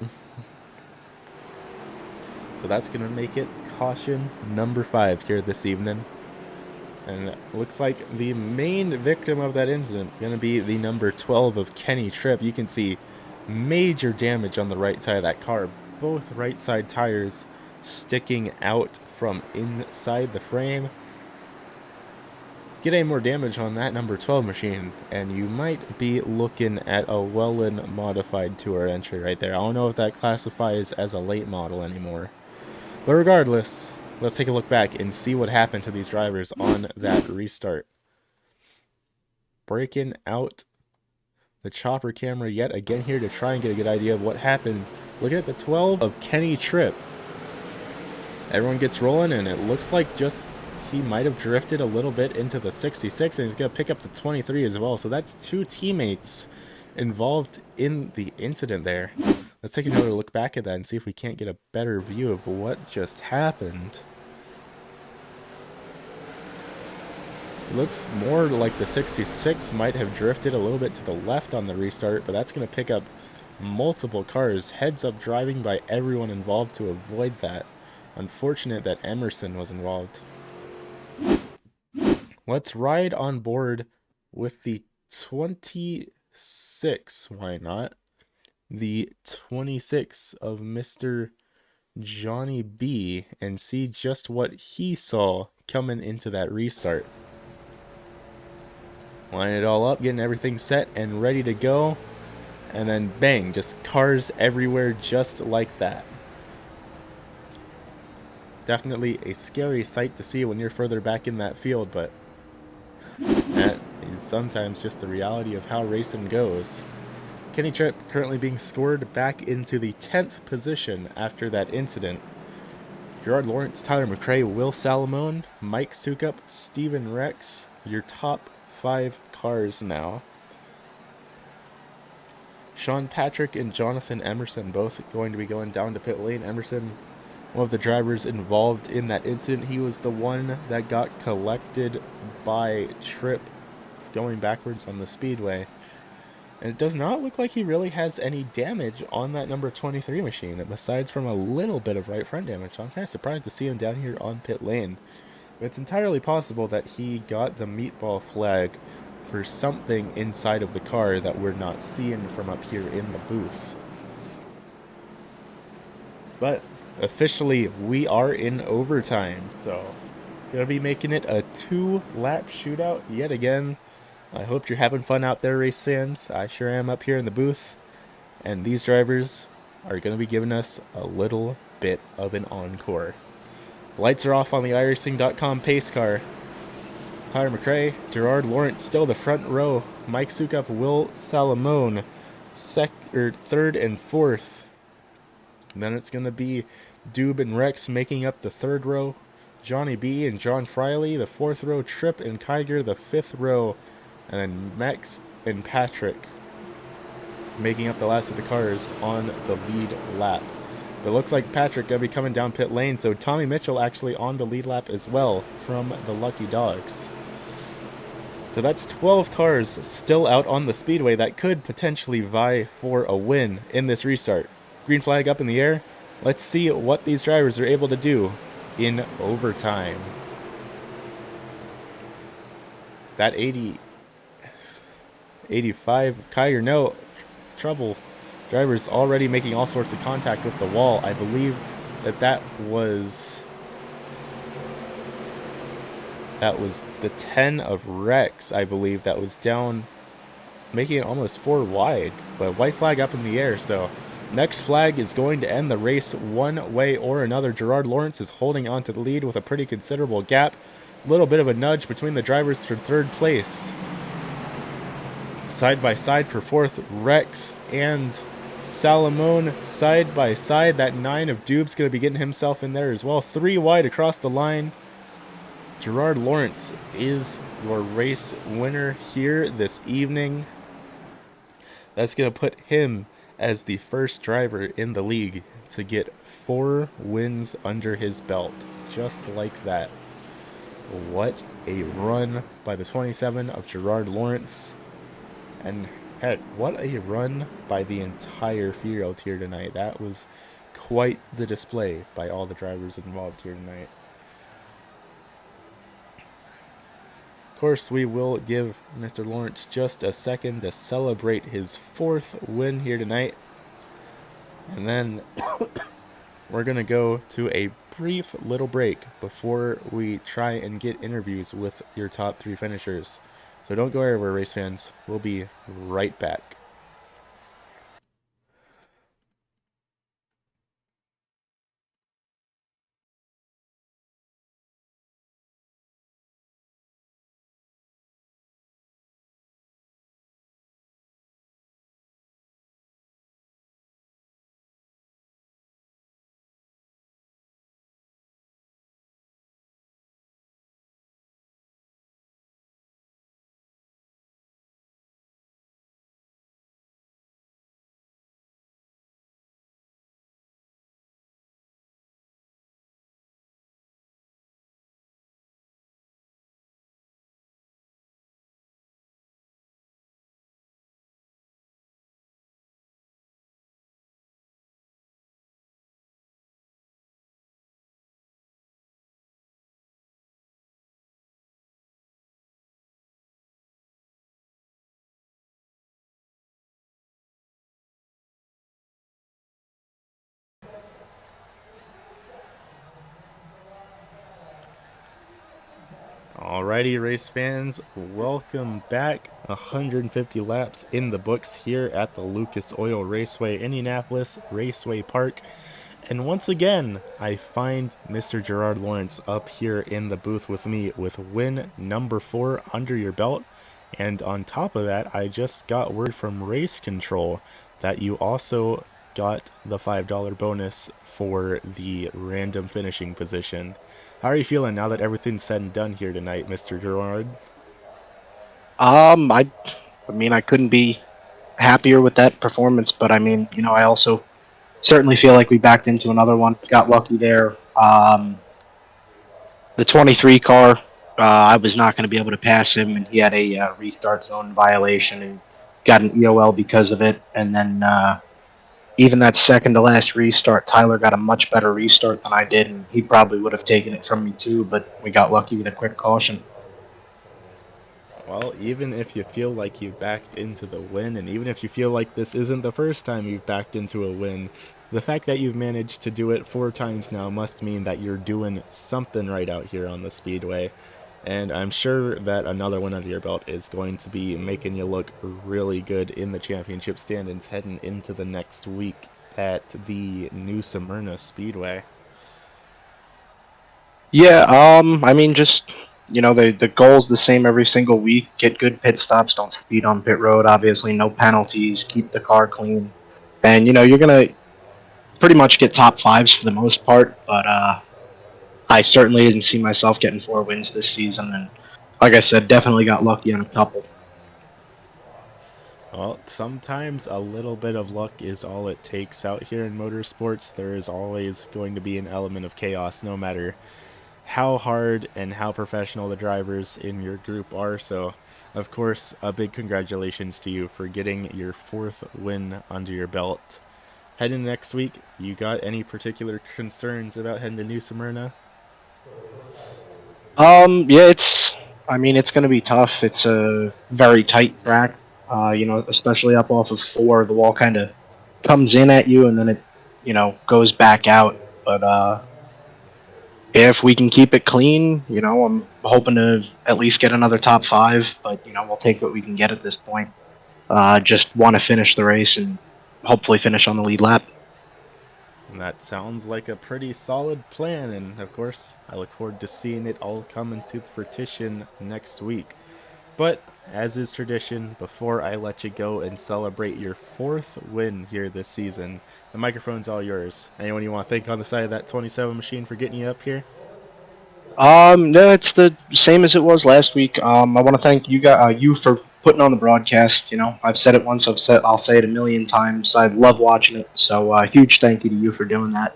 So that's going to make it caution number 5 here this evening. And it looks like the main victim of that incident going to be the number 12 of Kenny Tripp. You can see major damage on the right side of that car. Both right side tires sticking out from inside the frame. Get any more damage on that number 12 machine, and you might be looking at a Whetten modified tour entry right there. I don't know if that classifies as a late model anymore. But regardless, let's take a look back and see what happened to these drivers on that restart. Breaking out the chopper camera yet again here to try and get a good idea of what happened. Look at the 12 of Kenny Tripp. Everyone gets rolling, and it looks like just he might have drifted a little bit into the 66, and he's going to pick up the 23 as well. So that's 2 teammates involved in the incident there. Let's take another look back at that and see if we can't get a better view of what just happened. It looks more like the 66 might have drifted a little bit to the left on the restart, but that's going to pick up multiple cars. Heads up driving by everyone involved to avoid that. Unfortunate that Emerson was involved. Let's ride on board with the 26. Why not? The 26 of Mr. Johnny B and see just what he saw coming into that restart. Line it all up, getting everything set and ready to go. And then bang, just cars everywhere just like that. Definitely a scary sight to see when you're further back in that field, but that is sometimes just the reality of how racing goes. Kenny Tripp currently being scored back into the 10th position after that incident. Gerard Lawrence, Tyler McRae, Will Salamone, Mike Sukup, Steven Rex, your top 5 cars now. Sean Patrick and Jonathan Emerson both going to be going down to pit lane. Emerson, one of the drivers involved in that incident. He was the one that got collected by Tripp going backwards on the speedway. And it does not look like he really has any damage on that number 23 machine, besides from a little bit of right front damage. So I'm kind of surprised to see him down here on pit lane. But it's entirely possible that he got the meatball flag for something inside of the car that we're not seeing from up here in the booth. But officially, we are in overtime, so gonna be making it a 2-lap shootout yet again. I hope you're having fun out there, race fans. I sure am up here in the booth, and these drivers are gonna be giving us a little bit of an encore. Lights are off on the iRacing.com pace car. Tyler McRae, Gerard Lawrence still the front row. Mike Sukup, Will Salamone, third and fourth. And then it's going to be Dube and Rex making up the 3rd row. Johnny B and John Friley, the 4th row. Tripp and Kiger, the 5th row. And then Max and Patrick making up the last of the cars on the lead lap. But it looks like Patrick going to be coming down pit lane, so Tommy Mitchell actually on the lead lap as well from the Lucky Dogs. So that's 12 cars still out on the speedway that could potentially vie for a win in this restart. Green flag up in the air. Let's see what these drivers are able to do in overtime. That 85, Kyer, no trouble. Drivers already making all sorts of contact with the wall. I believe that was the 10 of Rex, I believe, that was down, making it almost 4 wide. But white flag up in the air, so next flag is going to end the race one way or another. Gerard Lawrence is holding on to the lead with a pretty considerable gap. A little bit of a nudge between the drivers for third place. Side by side for fourth, Rex and Salomon side by side. That 9 of Dube's going to be getting himself in there as well. 3 wide across the line. Gerard Lawrence is your race winner here this evening. That's going to put him as the first driver in the league to get 4 wins under his belt. Just like that. What a run by the 27 of Gerard Lawrence. And heck, what a run by the entire field here tonight. That was quite the display by all the drivers involved here tonight. Of course, we will give Mr. Lawrence just a second to celebrate his 4th win here tonight. And then we're going to go to a brief little break before we try and get interviews with your top 3 finishers. So don't go anywhere, race fans. We'll be right back. Alrighty, race fans, welcome back. 150 laps in the books here at the Lucas Oil Raceway, Indianapolis Raceway Park. And once again, I find Mr. Gerard Lawrence up here in the booth with me with win number 4 under your belt. And on top of that, I just got word from Race Control that you also got the $5 bonus for the random finishing position. How are you feeling now that everything's said and done here tonight, Mr. Gerard? I mean, I couldn't be happier with that performance, but I mean, I also certainly feel like we backed into another one. Got lucky there. The 23 car, I was not going to be able to pass him, and he had a restart zone violation and got an EOL because of it. And then even that second to last restart, Tyler got a much better restart than I did, and he probably would have taken it from me too, but we got lucky with a quick caution. Well, even if you feel like you've backed into the win, and even if you feel like this isn't the first time you've backed into a win, the fact that you've managed to do it 4 times now must mean that you're doing something right out here on the Speedway. And I'm sure that another one under your belt is going to be making you look really good in the championship standings heading into the next week at the New Smyrna Speedway. Yeah, I mean, just the goal's the same every single week. Get good pit stops, don't speed on pit road. Obviously, no penalties. Keep the car clean, and you're gonna pretty much get top fives for the most part. But I certainly didn't see myself getting 4 wins this season, and like I said, definitely got lucky on a couple. Well, sometimes a little bit of luck is all it takes out here in motorsports. There is always going to be an element of chaos, no matter how hard and how professional the drivers in your group are. So, of course, a big congratulations to you for getting your fourth win under your belt. Heading next week, you got any particular concerns about heading to New Smyrna? Yeah, I mean, it's going to be tough. It's a very tight track. Especially up off of four, the wall kind of comes in at you and then it, goes back out. But if we can keep it clean, I'm hoping to at least get another top five. But we'll take what we can get at this point. Just want to finish the race and hopefully finish on the lead lap. And that sounds like a pretty solid plan, and of course, I look forward to seeing it all come into fruition next week. But, as is tradition, before I let you go and celebrate your fourth win here this season, the microphone's all yours. Anyone you want to thank on the side of that 27 machine for getting you up here? No, it's the same as it was last week. I want to thank you for putting on the broadcast. I've said it once, I'll say it a million times. I love watching it, so huge thank you to you for doing that.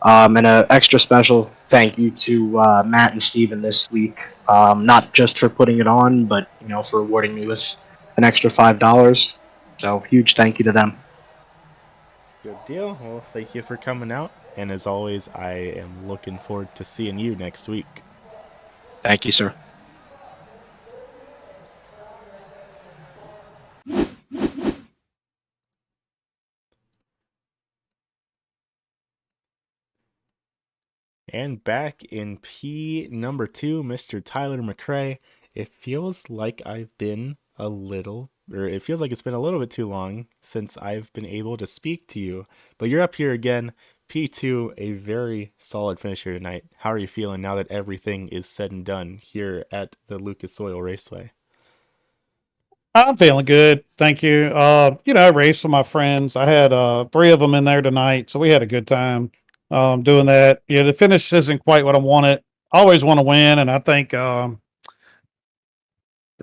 And an extra special thank you to Matt and Steven this week. Not just for putting it on, but for rewarding me with an extra $5. So huge thank you to them. Good deal. Well, thank you for coming out. And as always, I am looking forward to seeing you next week. Thank you, sir. And back in P number 2, Mr. Tyler McRae. It feels like it feels like it's been a little bit too long since I've been able to speak to you. But you're up here again, P2, a very solid finisher tonight. How are you feeling now that everything is said and done here at the Lucas Oil Raceway? I'm feeling good. Thank you. I raced with my friends. I had three of them in there tonight, so we had a good time doing that. Yeah, the finish isn't quite what I wanted. I always want to win, and I think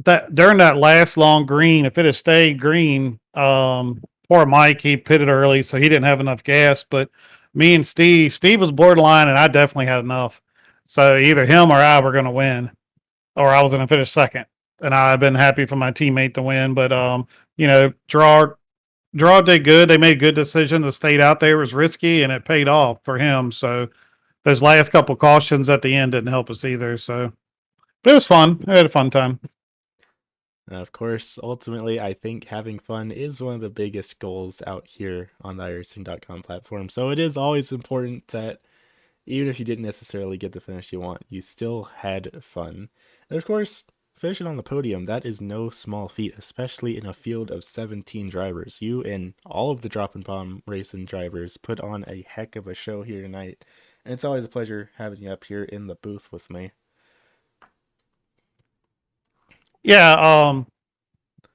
that during that last long green, if it had stayed green, poor Mike, he pitted early, so he didn't have enough gas. But me and Steve was borderline, and I definitely had enough. So either him or I were going to win, or I was going to finish second. And I've been happy for my teammate to win. But draw did good. They made good decisions. The stayed out there was risky, and it paid off for him. So those last couple cautions at the end didn't help us either. So, but it was fun. I had a fun time. Of course, ultimately, I think having fun is one of the biggest goals out here on the iRacing.com platform. So it is always important that even if you didn't necessarily get the finish you want, you still had fun. And of course, finishing on the podium, that is no small feat, especially in a field of 17 drivers. You and all of the drop and bomb racing drivers put on a heck of a show here tonight. And it's always a pleasure having you up here in the booth with me. Yeah.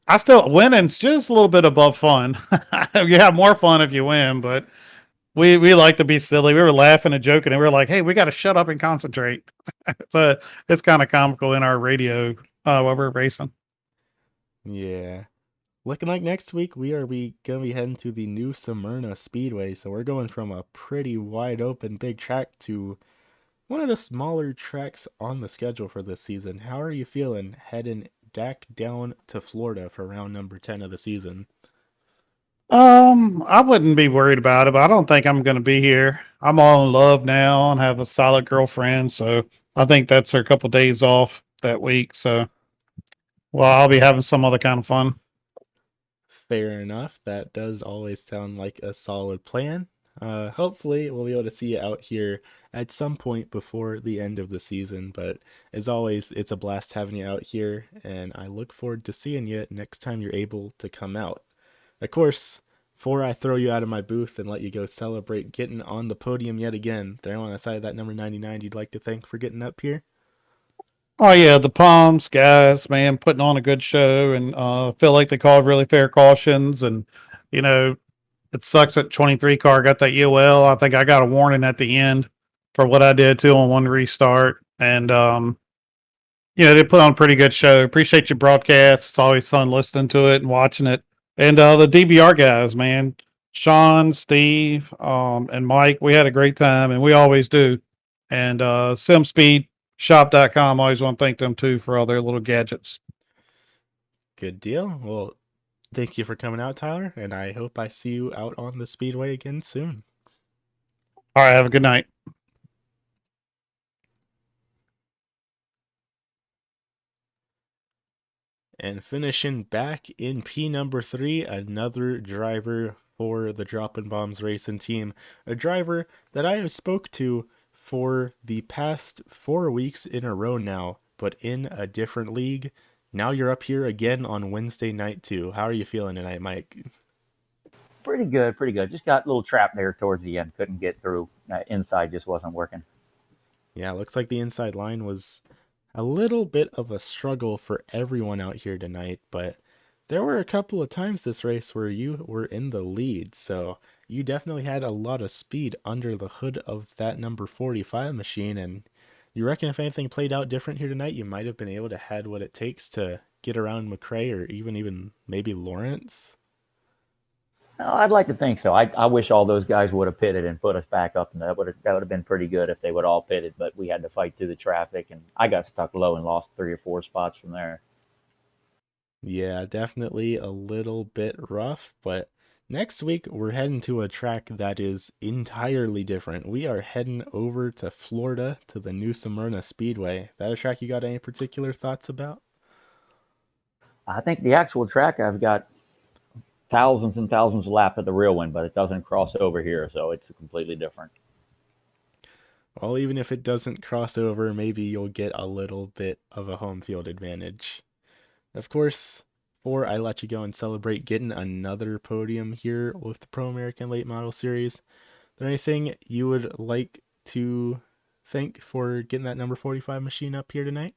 I still winning's just a little bit above fun. You have more fun if you win, but we like to be silly. We were laughing and joking, and we were like, "Hey, we got to shut up and concentrate." So it's kind of comical in our radio while we're racing. Yeah. Looking like next week we gonna be heading to the new Smyrna Speedway, so we're going from a pretty wide open big track to one of the smaller tracks on the schedule for this season. How are you feeling heading back down to Florida for round number 10 of the season? I wouldn't be worried about it, but I don't think I'm going to be here. I'm all in love now and have a solid girlfriend, so I think that's a couple days off that week. So, well, I'll be having some other kind of fun. Fair enough. That does always sound like a solid plan. Hopefully, we'll be able to see you out here at some point before the end of the season. But as always, it's a blast having you out here, and I look forward to seeing you next time you're able to come out. Of course, before I throw you out of my booth and let you go celebrate getting on the podium yet again, there on the side of that number 99 you'd like to thank for getting up here? Oh yeah, the Palms guys, man, putting on a good show, and feel like they called really fair cautions, and you know it sucks that 23 car got that UL. I think I got a warning at the end for what I did too on one restart, and they put on a pretty good show. Appreciate your broadcast. It's always fun listening to it and watching it. And the DBR guys, man, Sean, Steve, and Mike, we had a great time, and we always do. And SimSpeedShop.com, I always want to thank them too for all their little gadgets. Good deal. Well, thank you for coming out, Tyler, and I hope I see you out on the speedway again soon. All right, have a good night. And finishing back in P number 3, another driver for the Droppin' Bombs Racing team. A driver that I have spoke to for the past 4 weeks in a row now, but in a different league. Now you're up here again on Wednesday night too. How are you feeling tonight, Mike? Pretty good, pretty good. Just got a little trapped there towards the end. Couldn't get through. Inside just wasn't working. Yeah, looks like the inside line was a little bit of a struggle for everyone out here tonight, but there were a couple of times this race where you were in the lead, so you definitely had a lot of speed under the hood of that number 45 machine, and you reckon if anything played out different here tonight, you might have been able to had what it takes to get around McRae or even maybe Lawrence? Oh, I'd like to think so. I wish all those guys would have pitted and put us back up, and that would have been pretty good if they would all pitted. But we had to fight through the traffic, and I got stuck low and lost 3 or 4 spots from there. Yeah, definitely a little bit rough, but next week we're heading to a track that is entirely different. We are heading over to Florida to the New Smyrna Speedway. That a track you got any particular thoughts about? I think the actual track I've got thousands and thousands of laps at the real one, but it doesn't cross over here, so it's completely different. Well, even if it doesn't cross over, maybe you'll get a little bit of a home field advantage. Of course, before I let you go and celebrate getting another podium here with the Pro American Late Model Series, is there anything you would like to thank for getting that number 45 machine up here tonight?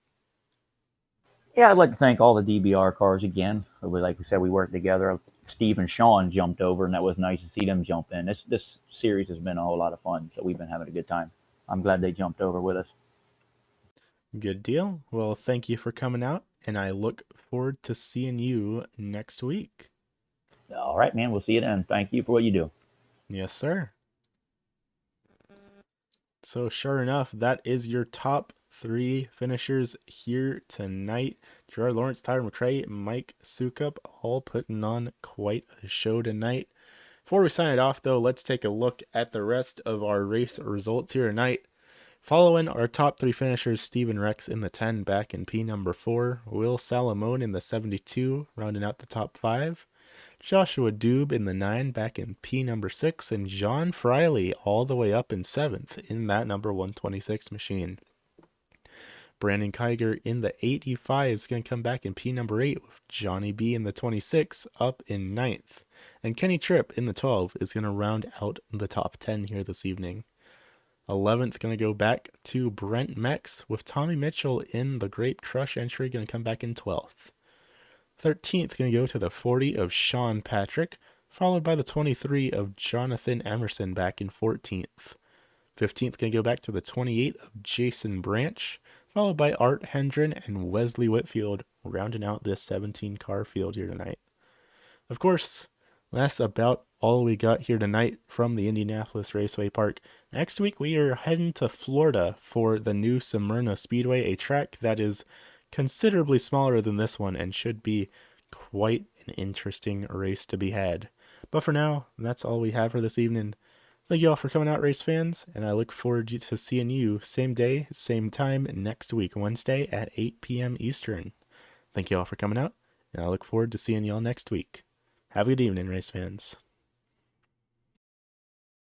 Yeah, I'd like to thank all the DBR cars again. Like we said, we worked together. Steve and Sean jumped over, and that was nice to see them jump in. This series has been a whole lot of fun, so we've been having a good time. I'm glad they jumped over with us. Good deal. Well, thank you for coming out, and I look forward to seeing you next week. All right, man. We'll see you then. Thank you for what you do. Yes, sir. So sure enough, that is your top 3 finishers here tonight. Gerard Lawrence, Tyler McRae, Mike Sukup, all putting on quite a show tonight. Before we sign it off, though, let's take a look at the rest of our race results here tonight. Following our top 3 finishers, Steven Rex in the 10 back in P number 4, Will Salamone in the 72 rounding out the top 5, Joshua Dube in the 9 back in P number 6, and John Friley all the way up in 7th in that number 126 machine. Brandon Kiger in the 85 is going to come back in P number 8 with Johnny B in the 26 up in 9th. And Kenny Tripp in the 12 is going to round out the top 10 here this evening. 11th going to go back to Brent Mex with Tommy Mitchell in the Grape Crush entry going to come back in 12th. 13th going to go to the 40 of Sean Patrick, followed by the 23 of Jonathan Emerson back in 14th. 15th going to go back to the 28 of Jason Branch, followed by Art Hendren and Wesley Whitfield, rounding out this 17 car field here tonight. Of course, that's about all we got here tonight from the Indianapolis Raceway Park. Next week we are heading to Florida for the New Smyrna Speedway, a track that is considerably smaller than this one and should be quite an interesting race to be had. But for now, that's all we have for this evening. Thank you all for coming out, race fans, and I look forward to seeing you same day, same time next week, Wednesday at 8 p.m. Eastern. Thank you all for coming out, and I look forward to seeing you all next week. Have a good evening, race fans.